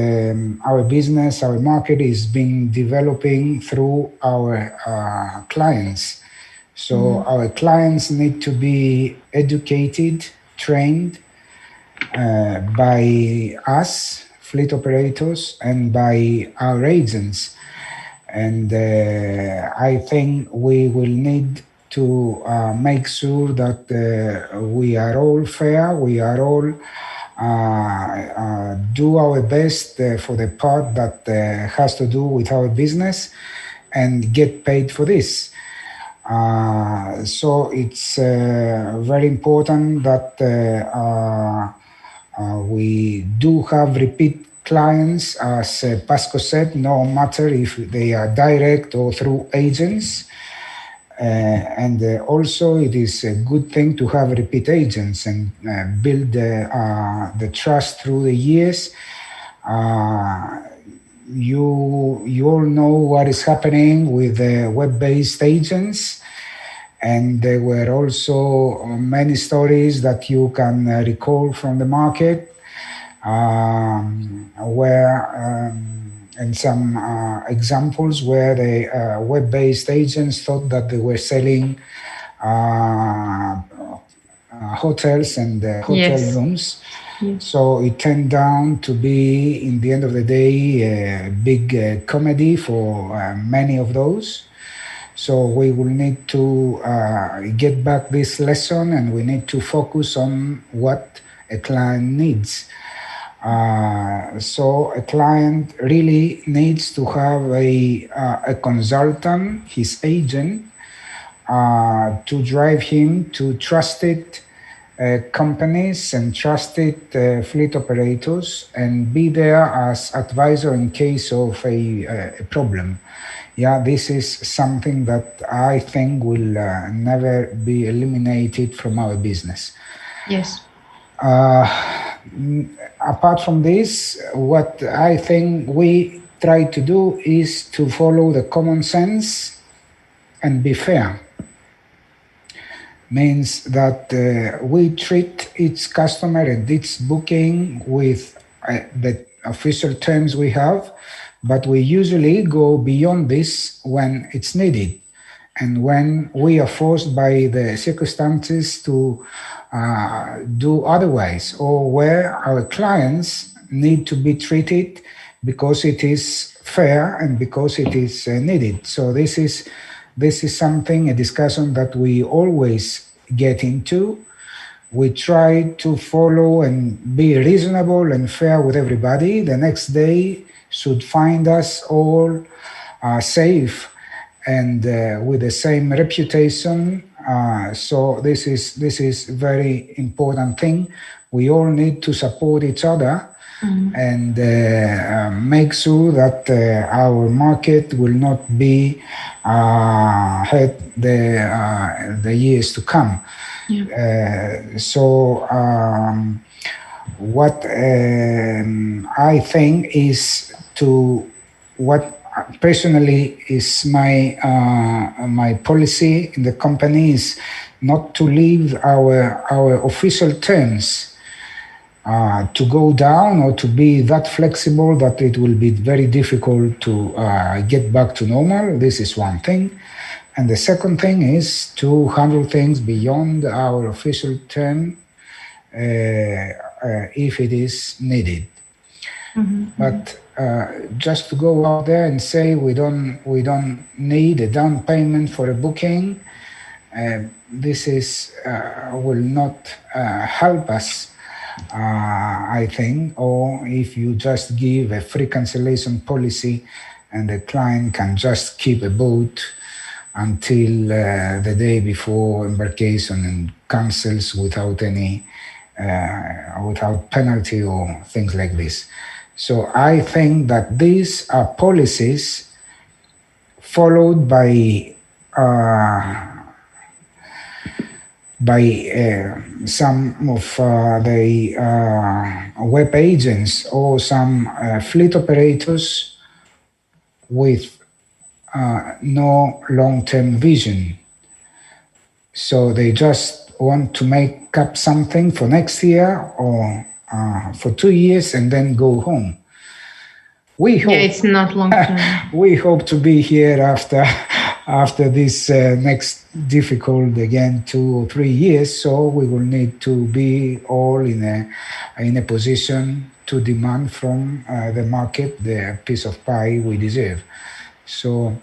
our business, our market is being developing through our clients. So our clients need to be educated, trained by us, fleet operators, and by our agents. And I think we will need to make sure that we are all fair, we are all do our best for the part that has to do with our business and get paid for this. So it's very important that we do have repeat clients, as Paško said, no matter if they are direct or through agents. And also it is a good thing to have repeat agents and build the trust through the years. You all know what is happening with web-based agents, and there were also many stories that you can recall from the market where and some examples where the web-based agents thought that they were selling hotels and hotel rooms. Yes. So it turned down to be, in the end of the day, a big comedy for many of those. So we will need to get back this lesson, and we need to focus on what a client needs. So a client really needs to have a consultant, his agent, to drive him to trusted companies and trusted fleet operators, and be there as advisor in case of a problem. Yeah, this is something that I think will never be eliminated from our business. Yes. Apart from this, what I think we try to do is to follow the common sense and be fair. Means that we treat each customer and each booking with the official terms we have, but we usually go beyond this when it's needed, and when we are forced by the circumstances to do otherwise, or where our clients need to be treated because it is fair and because it is needed. So this is something, a discussion that we always get into. We try to follow and be reasonable and fair with everybody. The next day should find us all safe and with the same reputation. So this is very important thing. We all need to support each other and make sure that our market will not be hurt the years to come. Yeah. What I think is what personally is my policy in the company is not to leave our official terms to go down or to be that flexible that it will be very difficult to get back to normal. This is one thing. And the second thing is to handle things beyond our official term if it is needed. But just to go out there and say we don't need a down payment for a booking, this will not help us, I think. Or if you just give a free cancellation policy and the client can just keep a boat until the day before embarkation and cancels without any without penalty or things like this. So I think that these are policies followed by by some of the web agents or some fleet operators with no long-term vision. So they just want to make up something for next year or for 2 years and then go home. We hope, it's not long term. We hope to be here after this next difficult, again, 2 or 3 years. So we will need to be all in a position to demand from the market the piece of pie we deserve. So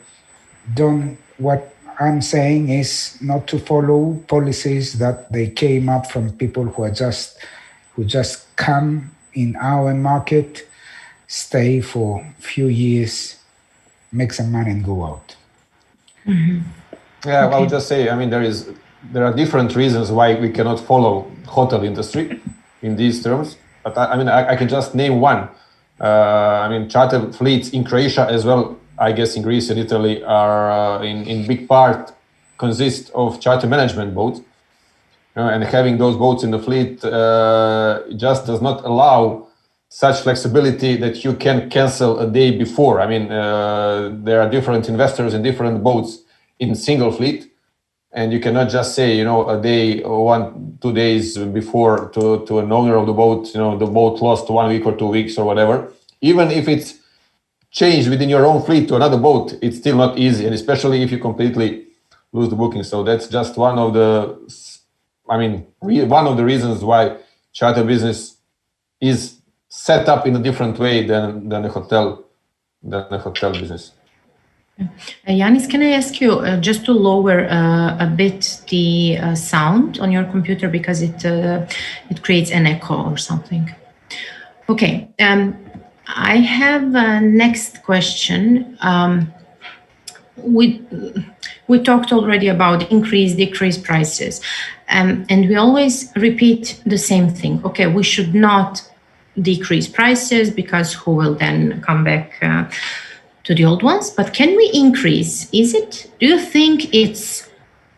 what I'm saying is not to follow policies that they came up from people who just come in our market, stay for a few years, make some money and go out. Yeah, okay. I would just say, I mean, there are different reasons why we cannot follow hotel industry in these terms. But I can just name one. Charter fleets in Croatia as well, I guess in Greece and Italy, are in big part consist of charter management boats. And having those boats in the fleet just does not allow such flexibility that you can cancel a day before. There are different investors in different boats in single fleet, and you cannot just say, a day or 1-2 days before to an owner of the boat, the boat lost 1 week or 2 weeks or whatever. Even if it's changed within your own fleet to another boat, it's still not easy, and especially if you completely lose the booking. So that's just one of the reasons why charter business is set up in a different way than the hotel business. Ioannis, can I ask you just to lower a bit the sound on your computer because it creates an echo or something? Okay. I have a next question. We talked already about increase, decrease prices, and we always repeat the same thing. Okay, we should not decrease prices because who will then come back to the old ones? But can we increase? Do you think it's,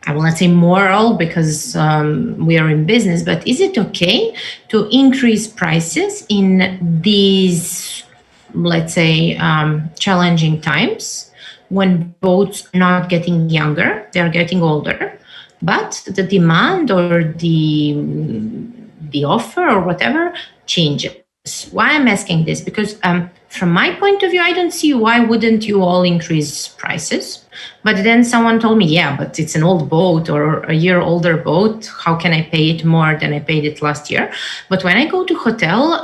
I will not say moral because we are in business, but is it okay to increase prices in these, let's say, challenging times when boats are not getting younger, they are getting older, but the demand or the offer or whatever changes? Why I'm asking this? Because from my point of view, I don't see why wouldn't you all increase prices. But then someone told me, yeah, but it's an old boat or a year older boat. How can I pay it more than I paid it last year? But when I go to hotel,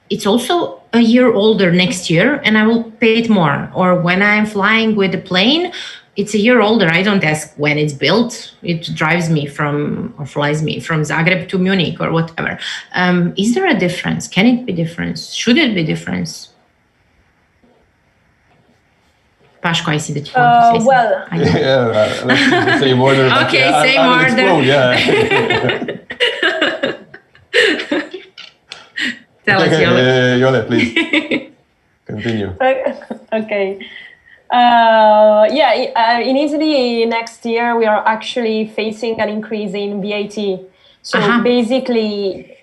it's also a year older next year and I will pay it more. Or when I'm flying with a plane, it's a year older. I don't ask when it's built. It drives me flies me from Zagreb to Munich or whatever. Is there a difference? Can it be different? Should it be different? Paško, I see that you want to say something. Let's say order. Okay, same order. Tell us, Iole, please continue. Okay. In Italy next year we are actually facing an increase in VAT. So basically,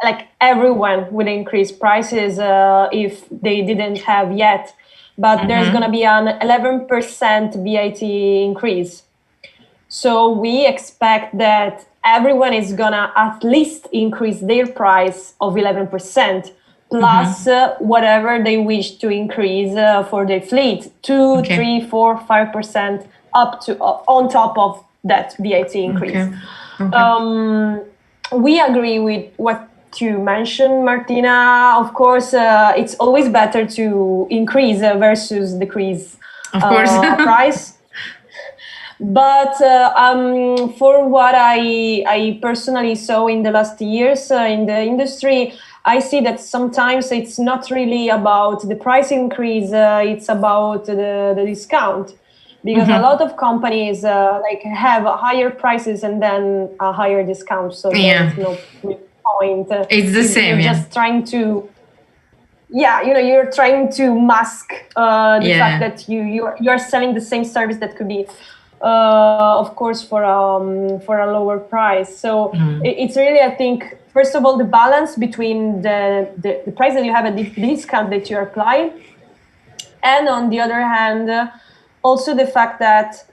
like everyone will increase prices if they didn't have yet. But there's going to be an 11% VAT increase. So we expect that everyone is going to at least increase their price of 11%. Plus whatever they wish to increase for their fleet, 2, 3, 4, 5% up to on top of that VAT increase. We agree with what you mentioned, Martina. Of course, it's always better to increase versus decrease price. But for what I personally saw in the last years in the industry, I see that sometimes it's not really about the price increase, it's about the discount. Because a lot of companies have higher prices and then a higher discount. So there's no point. It's the same. You're just trying to, you're trying to mask the fact that you're selling the same service that could be of course, for a lower price. So it's really, I think, first of all, the balance between the price that you have at the discount that you're applying, and on the other hand, also the fact that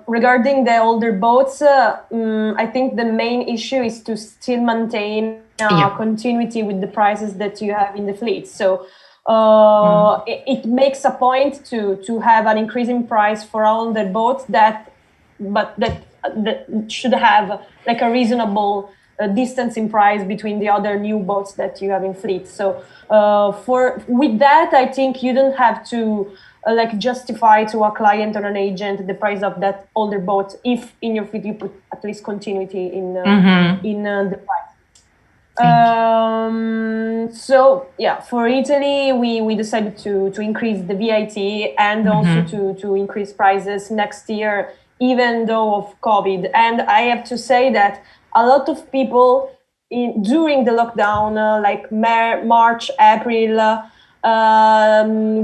regarding the older boats, I think the main issue is to still maintain continuity with the prices that you have in the fleet. So it makes a point to have an increasing price for all the boats that should have like a reasonable distance in price between the other new boats that you have in fleet. So with that, I think you don't have to like justify to a client or an agent the price of that older boat if in your fleet you put at least continuity in the price. So yeah, for Italy, we decided to increase the VAT and also to increase prices next year, even though of COVID. And I have to say that a lot of people during the lockdown, like March, April,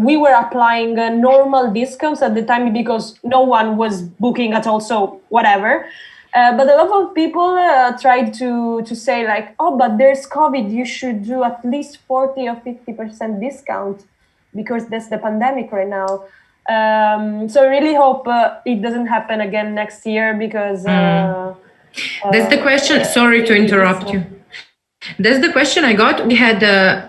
we were applying normal discounts at the time because no one was booking at all, so whatever. But a lot of people tried to say like, oh, but there's COVID, you should do at least 40 or 50% discount because that's the pandemic right now. So I really hope it doesn't happen again next year because... That's the question. Sorry to interrupt you. That's the question I got. We had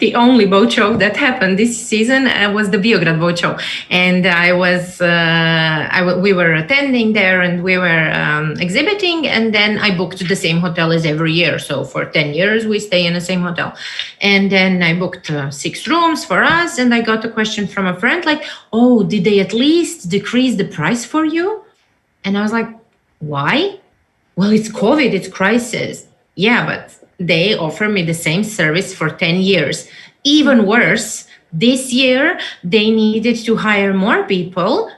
the only boat show that happened this season was the Biograd boat show, and we were attending there and we were exhibiting, and then I booked the same hotel as every year. So for 10 years we stay in the same hotel, and then I booked 6 rooms for us, and I got a question from a friend like, "Oh, did they at least decrease the price for you?" And I was like, "Why?" "Well, it's COVID, it's crisis." Yeah, but they offer me the same service for 10 years. Even worse, this year, they needed to hire more people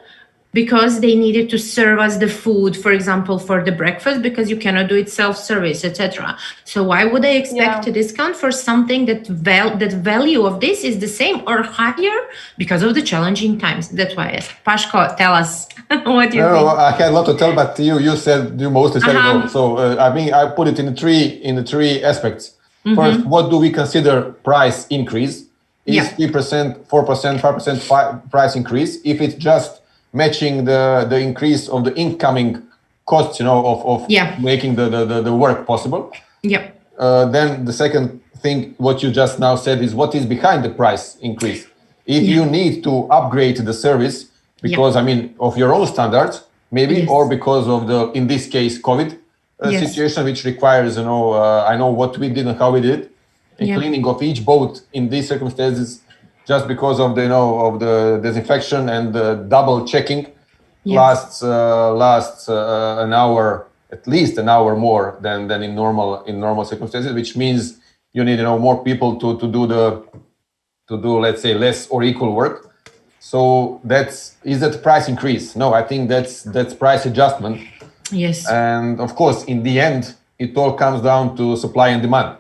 because they needed to serve us the food, for example, for the breakfast, because you cannot do it self-service, etc. So why would I expect a discount for something that value of this is the same or higher because of the challenging times? That's why I asked. Paško, tell us what you think. No, I had a lot to tell, but you said you mostly said it all. So I mean, I put it in the three aspects. First, what do we consider price increase? Is 3%, 4%, 5% price increase? If it's just matching the increase of the incoming costs, of making the work possible. Yeah. Then the second thing, what you just now said, is what is behind the price increase. If you need to upgrade the service because, I mean, of your own standards, maybe, or because of in this case, COVID situation, which requires, I know what we did and how we did it, and cleaning of each boat in these circumstances, just because of the disinfection and the double checking lasts an hour, at least an hour more than in normal circumstances, which means you need more people to do let's say less or equal work. So is that price increase? No, I think that's price adjustment. Yes. And of course, in the end, it all comes down to supply and demand.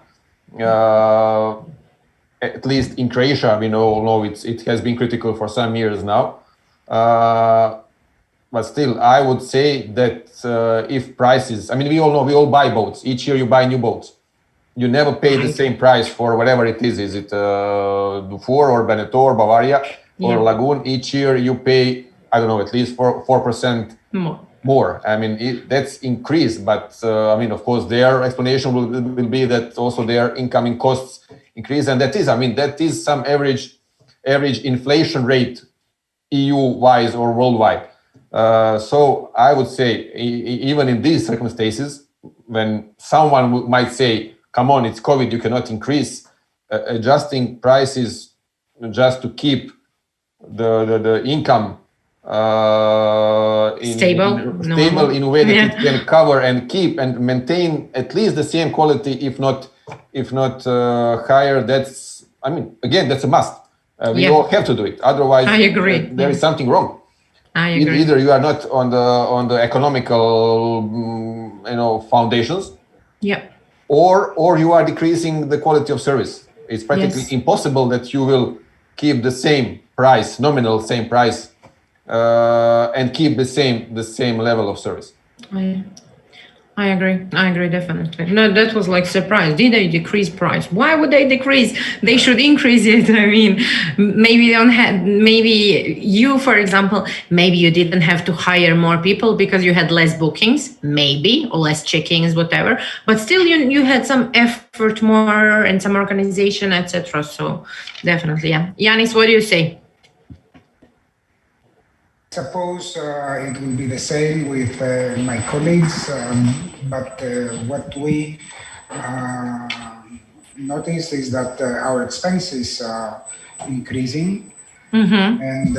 At least in Croatia, we know it has been critical for some years now. But still, I would say that if prices, I mean, we all know, we all buy boats. Each year you buy new boats. You never pay the same price for whatever it is. Is it Dufour or Beneteau, Bavaria or Lagoon? Each year you pay, I don't know, at least 4% more. I mean, that's increased. But I mean, of course, their explanation will be that also their incoming costs increase, and that is some average inflation rate EU-wise or worldwide. So I would say even in these circumstances, when someone might say, "Come on, it's COVID, you cannot increase," adjusting prices just to keep the income stable in a way that it can cover and keep and maintain at least the same quality, if not higher. That's, I mean, again, that's a must. We all have to do it. Otherwise, I agree. There is something wrong. I agree. Either you are not on the economical, foundations. Yeah. Or you are decreasing the quality of service. It's practically impossible that you will keep the same price, nominal same price, and keep the same level of service. I agree definitely. No, that was like surprise. Did they decrease price? Why would they decrease? They should increase it. I mean, maybe they don't have, maybe you, for example, maybe you didn't have to hire more people because you had less bookings, maybe, or less check-ins, whatever. But still, you had some effort more and some organization, etc. So definitely, yeah. Ioannis, what do you say? Suppose it will be the same with my colleagues, but what we notice is that our expenses are increasing, and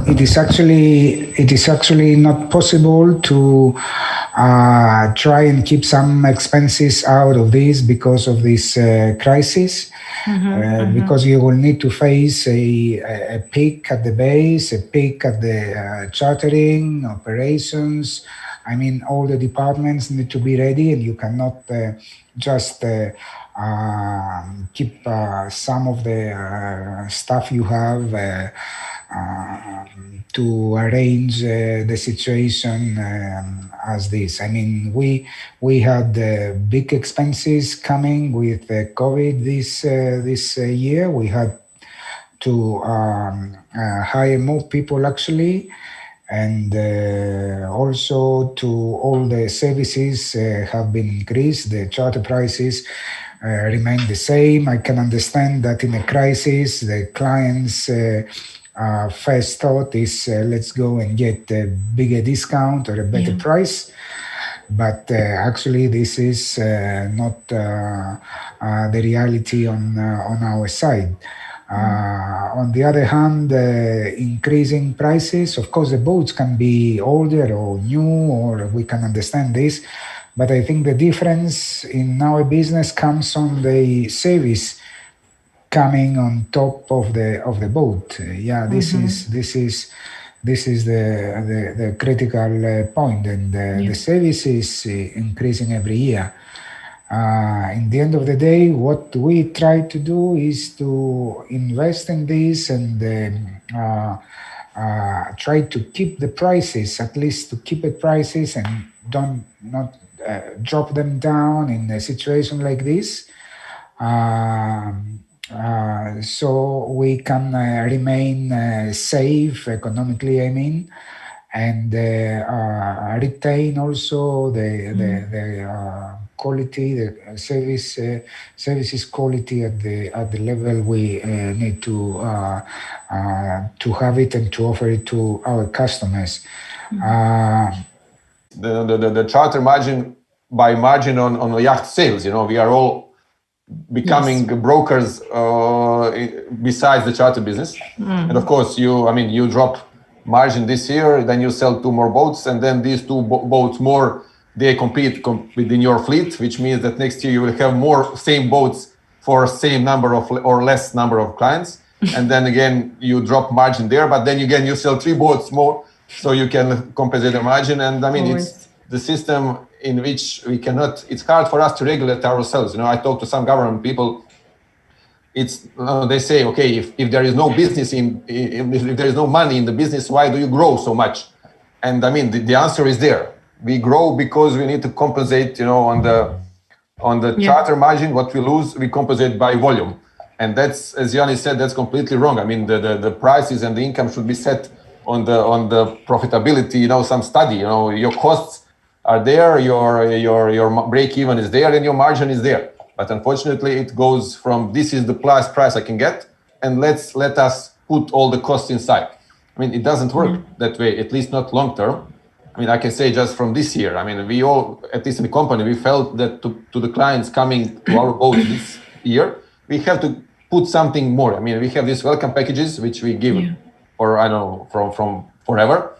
it is actually not possible to try and keep some expenses out of this because of this crisis. Because you will need to face a peak at the base, a peak at the chartering, operations. I mean, all the departments need to be ready, and you cannot just keep some of the stuff you have to arrange the situation as this. I mean, we had big expenses coming with COVID this year. We had to hire more people actually, and also to all the services have been increased. The charter prices remain the same. I can understand that in a crisis, the clients first thought is let's go and get a bigger discount or a better price. But actually, this is not the reality on our side. On the other hand, increasing prices, of course, the boats can be older or new, or we can understand this. But I think the difference in our business comes on the service coming on top of the boat. This is the critical point, and the service is increasing every year. In the end of the day, what we try to do is to invest in this and try to keep the prices, at least to keep the prices, and not drop them down in a situation like this. So we can remain safe economically, I mean, and retain also the quality, the services quality at the level we need to have it and to offer it to our customers. The charter margin by margin on yacht sales, we are all becoming brokers besides the charter business. And of course, you drop margin this year, then you sell 2 more boats, and then these 2 boats more, they compete within your fleet, which means that next year you will have more same boats for same number of or less number of clients. And then again, you drop margin there, but then again, you sell 3 boats more, so you can compensate the margin. And it's the system in which we cannot, it's hard for us to regulate ourselves. I talk to some government people, they say, okay, if there is no business if there is no money in the business, why do you grow so much? And the answer is there. We grow because we need to compensate, on the charter margin, what we lose, we compensate by volume. And that's, as Ioannis said, that's completely wrong. The prices and the income should be set on the profitability, some study, your costs are there, your break even is there, and your margin is there. But unfortunately, it goes from this is the price I can get, and let us put all the costs inside. It doesn't work that way, at least not long term. I can say just from this year. We all, at least in the company, we felt that to the clients coming to our boat this year, we have to put something more. We have these welcome packages which we give, or I don't know, from forever,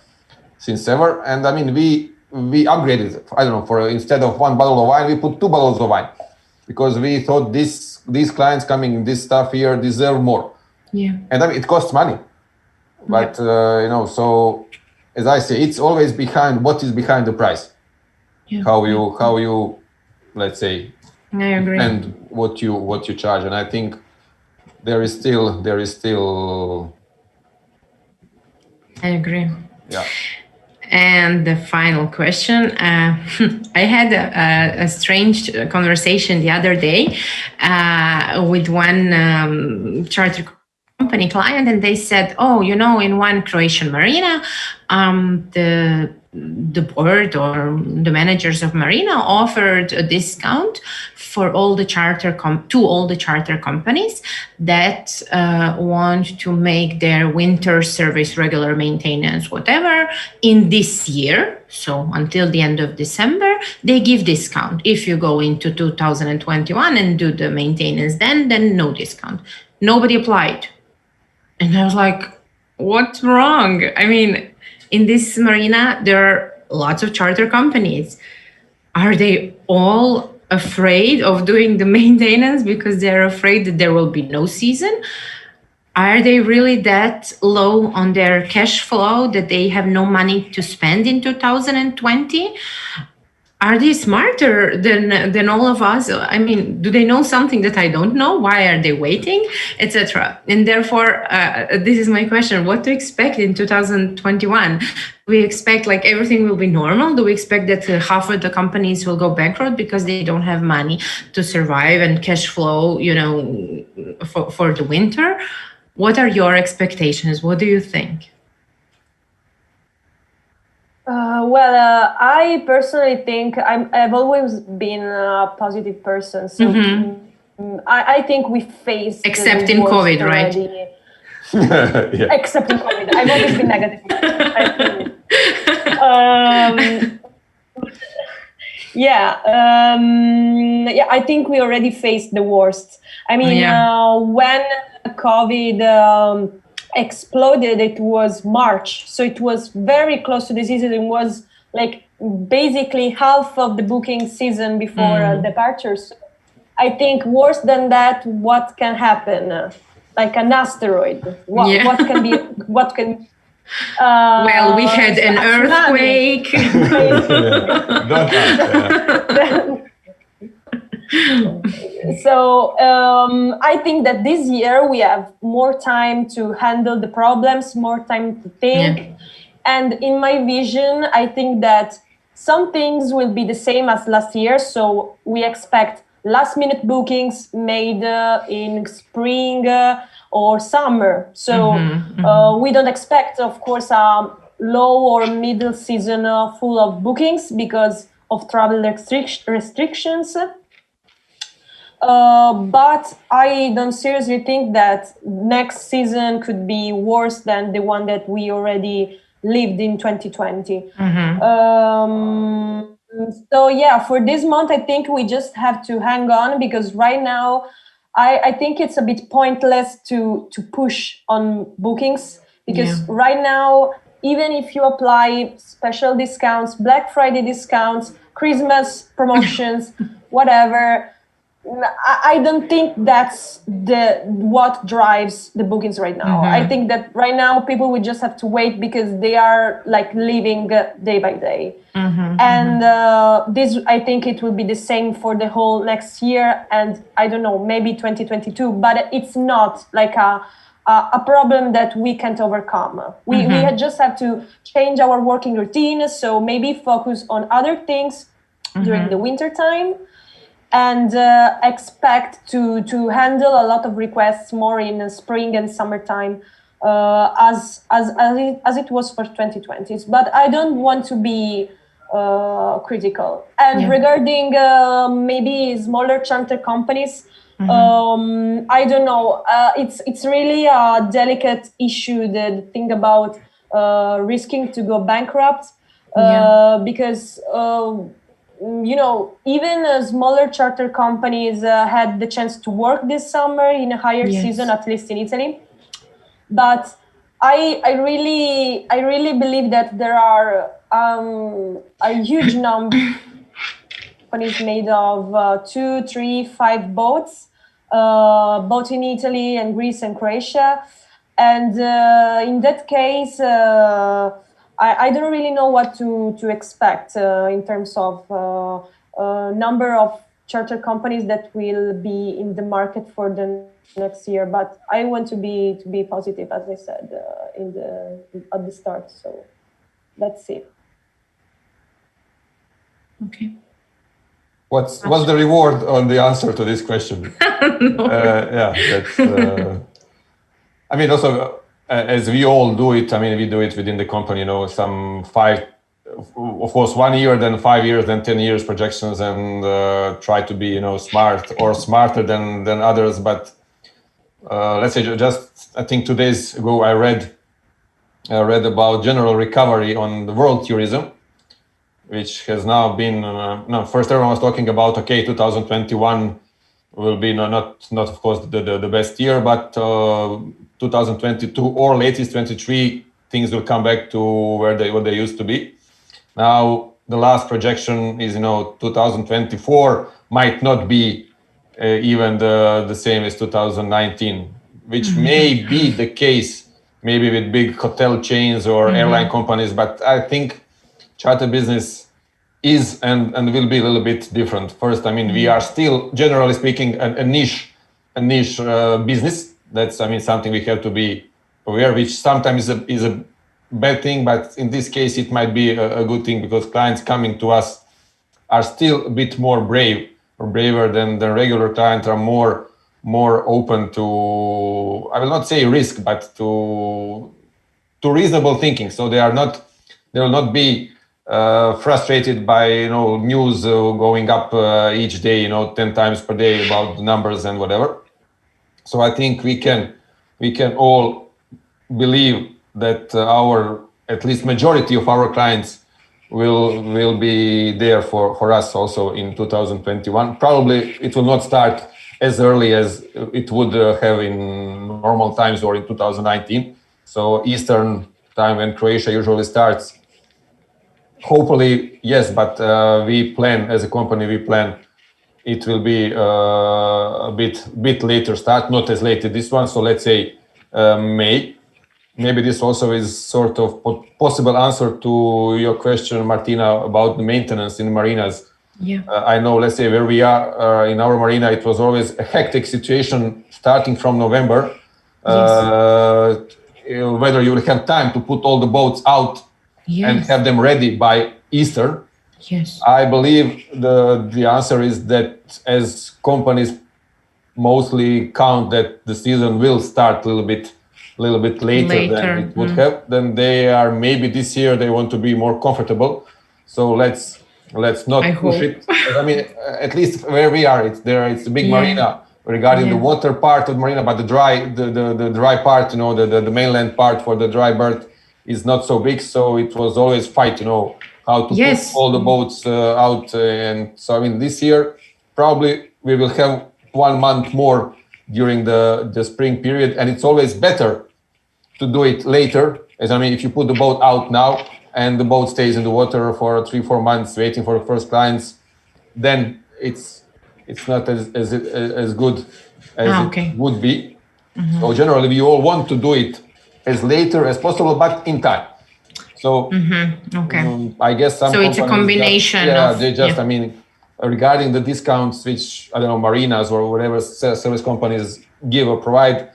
since ever, and we upgraded it. I don't know, for instead of 1 bottle of wine, we put 2 bottles of wine, because we thought these clients coming in this stuff here deserve more. And it costs money, but so as I say, it's always behind what is behind the price. How you let's say, I agree. And what you charge. And I think there is still I agree. Yeah. And the final question, I had a strange conversation the other day with one charter company client, and they said, oh, in one Croatian marina, the board or the managers of marina offered a discount for all the to all the charter companies that want to make their winter service, regular maintenance, whatever, in this year. So until the end of December, they give discount. If you go into 2021 and do the maintenance, then no discount. Nobody applied. And I was like, what's wrong? I mean, in this marina, there are lots of charter companies. Are they all afraid of doing the maintenance because they're afraid that there will be no season? Are they really that low on their cash flow that they have no money to spend in 2020? Are they smarter than all of us? I mean, do they know something that I don't know? Why are they waiting, etc.? And therefore, this is my question: what to expect in 2021? We expect like everything will be normal? Do we expect that half of the companies will go bankrupt because they don't have money to survive and cash flow, for the winter? What are your expectations? What do you think? I personally think I've always been a positive person. So I think we faced... Except in COVID, already. Right? Yeah. Except in COVID. I've always been negative. I think we already faced the worst. I mean, when COVID... exploded, it was March, so it was very close to the season. It was like basically half of the booking season before departures. I think worse than that, what can happen? Like an asteroid. What can be? What can? Well, we had an earthquake. So I think that this year we have more time to handle the problems, more time to think. Yeah. And in my vision, I think that some things will be the same as last year. So we expect last minute bookings made in spring or summer. So we don't expect, of course, a low or middle season full of bookings because of travel restrictions. But I don't seriously think that next season could be worse than the one that we already lived in 2020. For this month, I think we just have to hang on because right now, I think it's a bit pointless to push on bookings because right now, even if you apply special discounts, Black Friday discounts, Christmas promotions, whatever, I don't think that's what drives the bookings right now. I think that right now people will just have to wait because they are like living day by day. And this, I think it will be the same for the whole next year. And I don't know, maybe 2022, but it's not like a problem that we can't overcome. We just have to change our working routine. So maybe focus on other things during the winter time. And expect to handle a lot of requests more in spring and summertime as it was for 2020s. But I don't want to be critical. And regarding maybe smaller charter companies, I don't know. It's really a delicate issue, the thing about risking to go bankrupt because even smaller charter companies had the chance to work this summer in a higher season, at least in Italy. But I really believe that there are a huge number of companies made of 2, 3, 5 boats, both in Italy and Greece and Croatia. And in that case, I don't really know what to expect in terms of number of charter companies that will be in the market for the next year. But I want to be positive, as I said at the start. So let's see. Okay. What's the reward on the answer to this question? Yeah, that's. I mean, also as we all do it. I mean, we do it within the company. You know, some 5, of course, 1 year, then 5 years, then 10 years projections, and try to be, you know, smart or smarter than others. But let's say just I think 2 days ago I read about general recovery on the world tourism, which has now been first everyone was talking about 2021 will be not of course the best year, but 2022 or latest 23 things will come back to what they used to be. Now the last projection is 2024 might not be even the same as 2019, which may be the case maybe with big hotel chains or airline companies, but I think charter business is and will be a little bit different. First, I mean, we are still, generally speaking, a niche business. That's, I mean, something we have to be aware, which sometimes is a bad thing, but in this case, it might be a good thing because clients coming to us are still a bit more brave or braver than the regular clients, are more open to, I will not say risk, but to reasonable thinking. So they will not be frustrated by news going up each day 10 times per day about the numbers and whatever. So I think we can all believe that our, at least majority of our clients will be there for us also in 2021. Probably it will not start as early as it would have in normal times or in 2019. So Eastern time when Croatia usually starts. Hopefully, yes, but we plan as a company. We plan it will be a bit later start, not as late as this one. So let's say May. Maybe this also is sort of possible answer to your question, Martina, about the maintenance in marinas. Yeah. I know. Let's say where we are in our marina, it was always a hectic situation starting from November. Yes. Whether you will have time to put all the boats out. Yes. And have them ready by Easter. Yes. I believe the answer is that as companies mostly count that the season will start a little bit later than it would have, then they are maybe this year they want to be more comfortable. So let's not push it. I mean, at least where we are, it's a big marina regarding the water part of the marina, but the dry part, the mainland part for the dry berth is not so big, so it was always fight, how to put all the boats out. And so, I mean, this year, probably we will have 1 month more during the spring period. And it's always better to do it later. As I mean, if you put the boat out now and the boat stays in the water for 3-4 months waiting for the first clients, then it's not as good as it would be. So generally, we all want to do it as later as possible, but in time. So I guess some. So it's a combination. I mean, regarding the discounts, which I don't know, marinas or whatever service companies give or provide,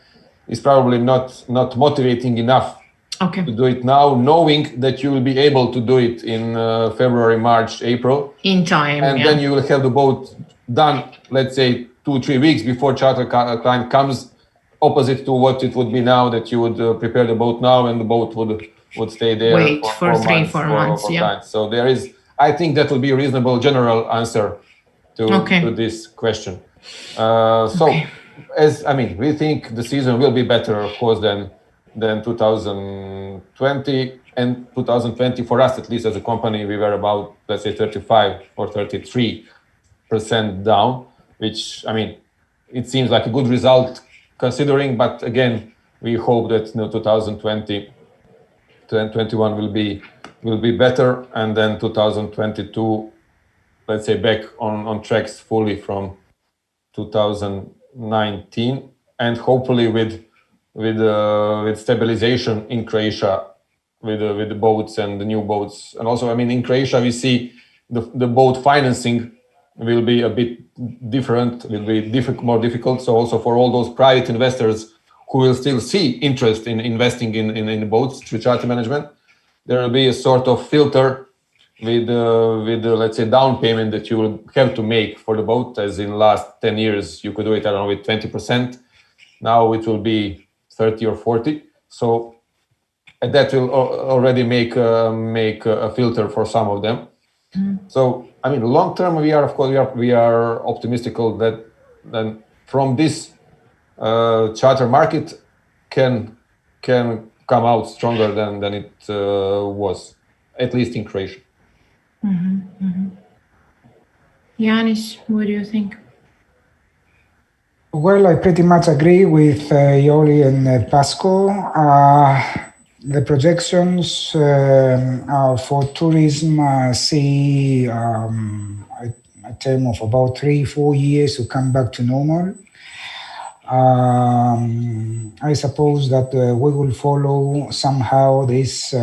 is probably not motivating enough to do it now, knowing that you will be able to do it in February, March, April. In time, and then you will have the boat done. Let's say 2-3 weeks before charter client comes. Opposite to what it would be now, that you would prepare the boat now and the boat would stay there. Wait for 3-4 months. Clients. So there is, I think that will be a reasonable general answer to this question. As I mean, we think the season will be better, of course, than 2020 and 2020 for us, at least as a company, we were about, let's say, 35 or 33% down, which, I mean, it seems like a good result considering, but again, we hope that 2020 2021 will be better, and then 2022, let's say, back on tracks fully from 2019, and hopefully with stabilization in Croatia with the boats and the new boats. And also, I mean, in Croatia we see the boat financing will be a bit different, will be more difficult. So also for all those private investors who will still see interest in investing in boats through charter management, there will be a sort of filter with let's say down payment that you will have to make for the boat. As in the last 10 years, you could do it, I don't know, with 20%. Now it will be 30 or 40. So that will already make a filter for some of them. So I mean, long term, we are optimistical that then from this charter market can come out stronger than it was, at least in Croatia. Ioannis, what do you think? Well, I pretty much agree with Iole and Paško. The projections for tourism see a term of about 3-4 years to come back to normal. I suppose that we will follow somehow this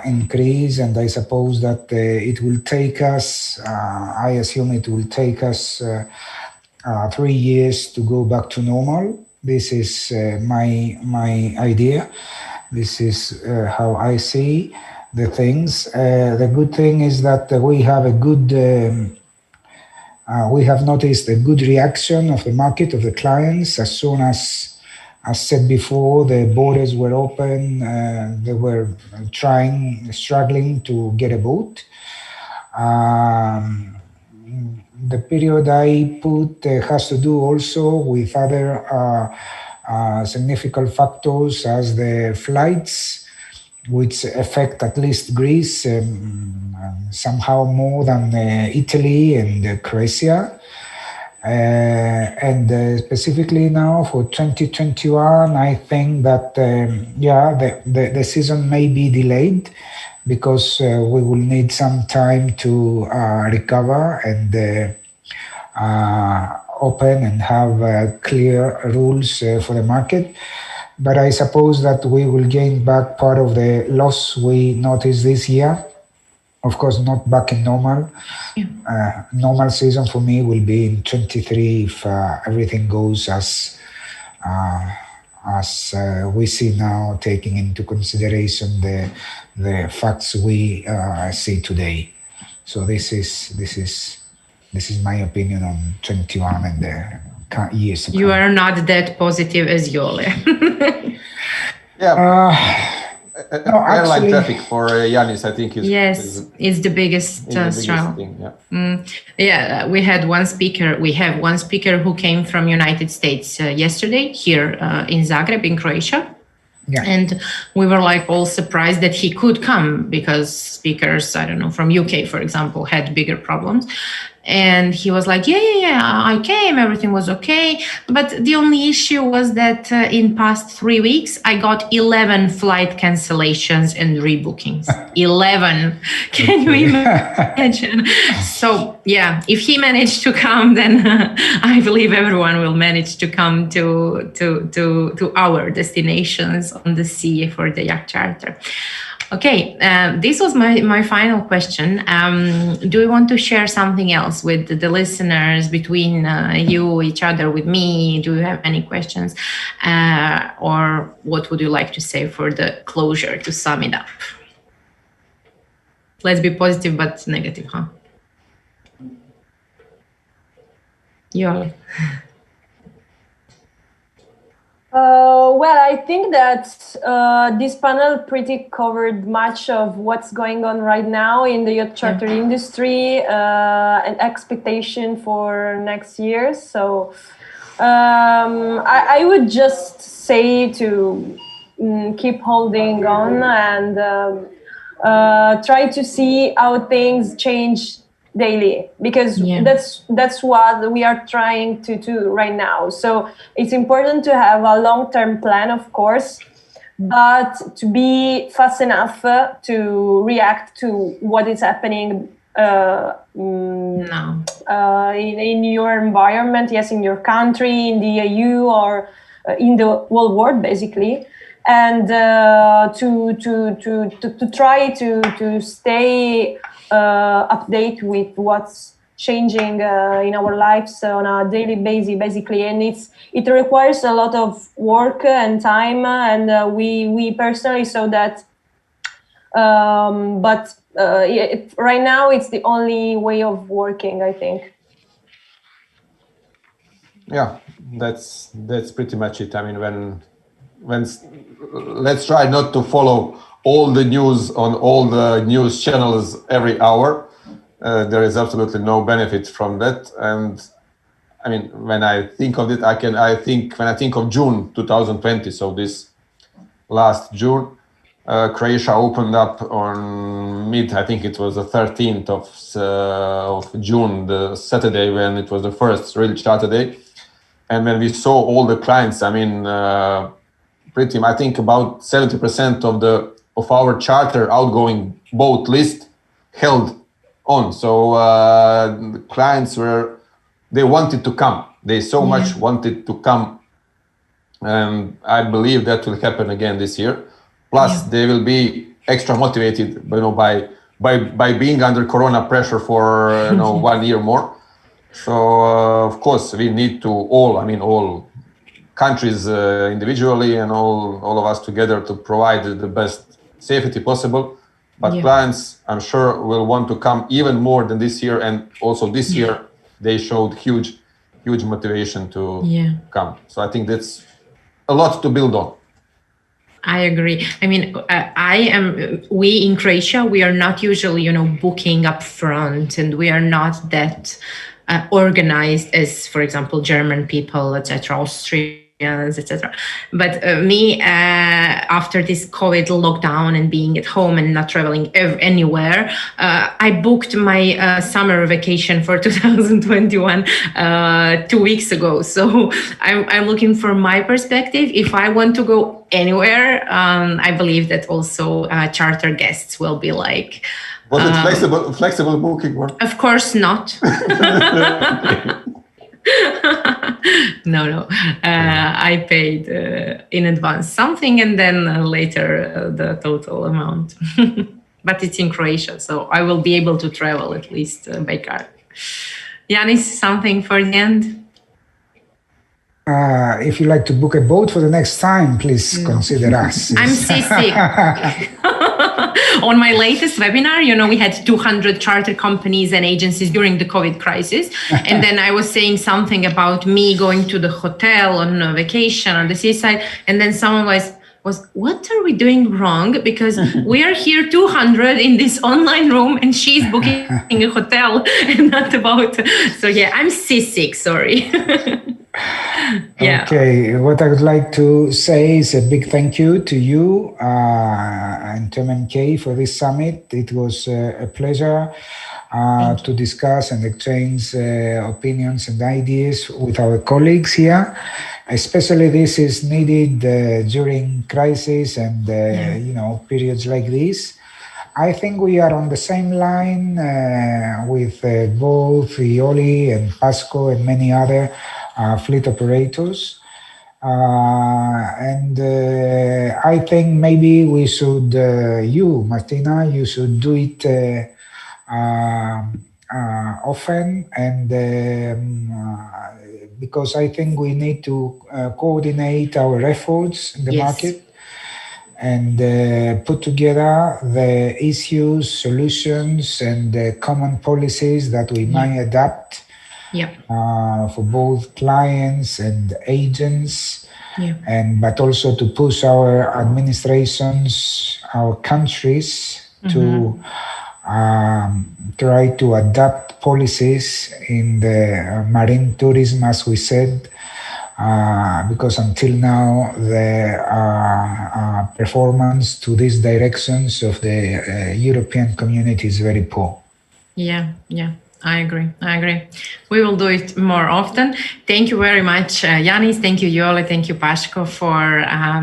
increase, and I suppose that it will take us, I assume it will take us 3 years to go back to normal. This is my idea. This is how I see the things. The good thing is that we have a good, we have noticed a good reaction of the market, of the clients. As soon as said before, the borders were open, they were struggling to get a boat. The period I put has to do also with other significant factors as the flights, which affect at least Greece somehow more than Italy and Croatia. And specifically now for 2021, I think that, the season may be delayed because we will need some time to recover and open and have clear rules for the market. But I suppose that we will gain back part of the loss we noticed this year. Of course, not back in normal. Yeah. Normal season for me will be in 23 if everything goes as we see now, taking into consideration the facts we see today. So this is my opinion on 21 and the years to come. You are not that positive as Iole. No, airline traffic for Ioannis, I think, is the biggest struggle. We had one speaker. We have one speaker who came from United States yesterday here in Zagreb, in Croatia. Yeah. And we were like all surprised that he could come because speakers, I don't know, from UK, for example, had bigger problems. And he was like, I came, everything was okay. But the only issue was that in past 3 weeks, I got 11 flight cancellations and rebookings. 11. Can you imagine? So, if he managed to come, then I believe everyone will manage to come to our destinations on the sea for the yacht charter. Okay, this was my final question. Do you want to share something else with the listeners between you, each other, with me? Do you have any questions? Or what would you like to say for the closure to sum it up? Let's be positive but negative, huh? Iole. Well, I think that this panel pretty covered much of what's going on right now in the yacht charter industry and expectation for next year. So I would just say to keep holding on and try to see how things change daily, because that's what we are trying to do right now. So it's important to have a long-term plan, of course, but to be fast enough to react to what is happening in your environment, in your country, in the EU, or in the whole world, basically. And to try to stay update with what's changing in our lives on a daily basis, basically, and it requires a lot of work and time, and we personally saw that. But right now, it's the only way of working, I think. Yeah, that's pretty much it. I mean, when let's try not to follow all the news on all the news channels every hour. There is absolutely no benefit from that. And I mean, when I think of it, when I think of June 2020, so this last June, Croatia opened up on I think it was the 13th of June, the Saturday when it was the first real charter day. And when we saw all the clients, I mean, I think about 70% of our charter outgoing boat list held on. So the clients they wanted to come. They so much wanted to come. And I believe that will happen again this year. Plus, they will be extra motivated, by being under Corona pressure for 1 year more. So of course we need to all countries individually and all of us together to provide the best safety possible. But clients, I'm sure, will want to come even more than this year, and also this year they showed huge motivation to come. So I think that's a lot to build on. I agree. I mean, we in Croatia, we are not usually, booking up front, and we are not that organized as, for example, German people, etc., Austrians, etc. But me, after this COVID lockdown and being at home and not traveling anywhere, I booked my summer vacation for 2021 2 weeks ago. So I'm looking for my perspective. If I want to go anywhere, I believe that also charter guests will be like. Was it flexible booking? Or? Of course not. No. I paid in advance something, and then later the total amount. But it's in Croatia, so I will be able to travel at least by car. Ioannis, something for the end? If you like to book a boat for the next time, please consider us. I'm seasick. On my latest webinar, we had 200 charter companies and agencies during the COVID crisis. And then I was saying something about me going to the hotel on a vacation on the seaside. And then someone was, what are we doing wrong? Because we are here 200 in this online room and she's booking a hotel and not about. So I'm seasick, sorry. Okay, what I would like to say is a big thank you to you and to MMK for this summit. It was a pleasure to discuss and exchange opinions and ideas with our colleagues here. Especially this is needed during crisis and periods like this. I think we are on the same line with both Iole and Paško and many other fleet operators. And I think maybe we should, Martina, you should do it often, and because I think we need to coordinate our efforts in the market and put together the issues, solutions, and common policies that we might adapt for both clients and agents, but also to push our administrations, our countries to try to adapt policies in the marine tourism, as we said, because until now the performance to these directions of the European community is very poor. I agree. We will do it more often. Thank you very much, Ioannis. Thank you, Iole. Thank you, Paško,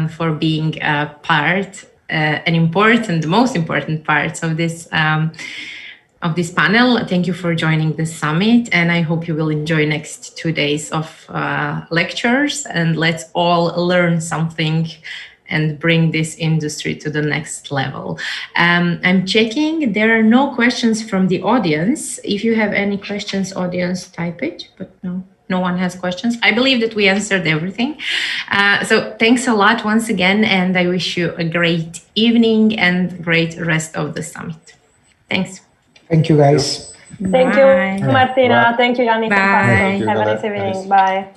for being a part, the most important parts of this panel. Thank you for joining the summit, and I hope you will enjoy next 2 days of lectures. And let's all learn something and bring this industry to the next level. I'm checking. There are no questions from the audience. If you have any questions, audience, type it, but no one has questions. I believe that we answered everything. So thanks a lot once again, and I wish you a great evening and great rest of the summit. Thanks. Thank you, guys. Thank you, Martina. Bye. Thank you, Ioannis. Bye. Have a nice evening. Bye.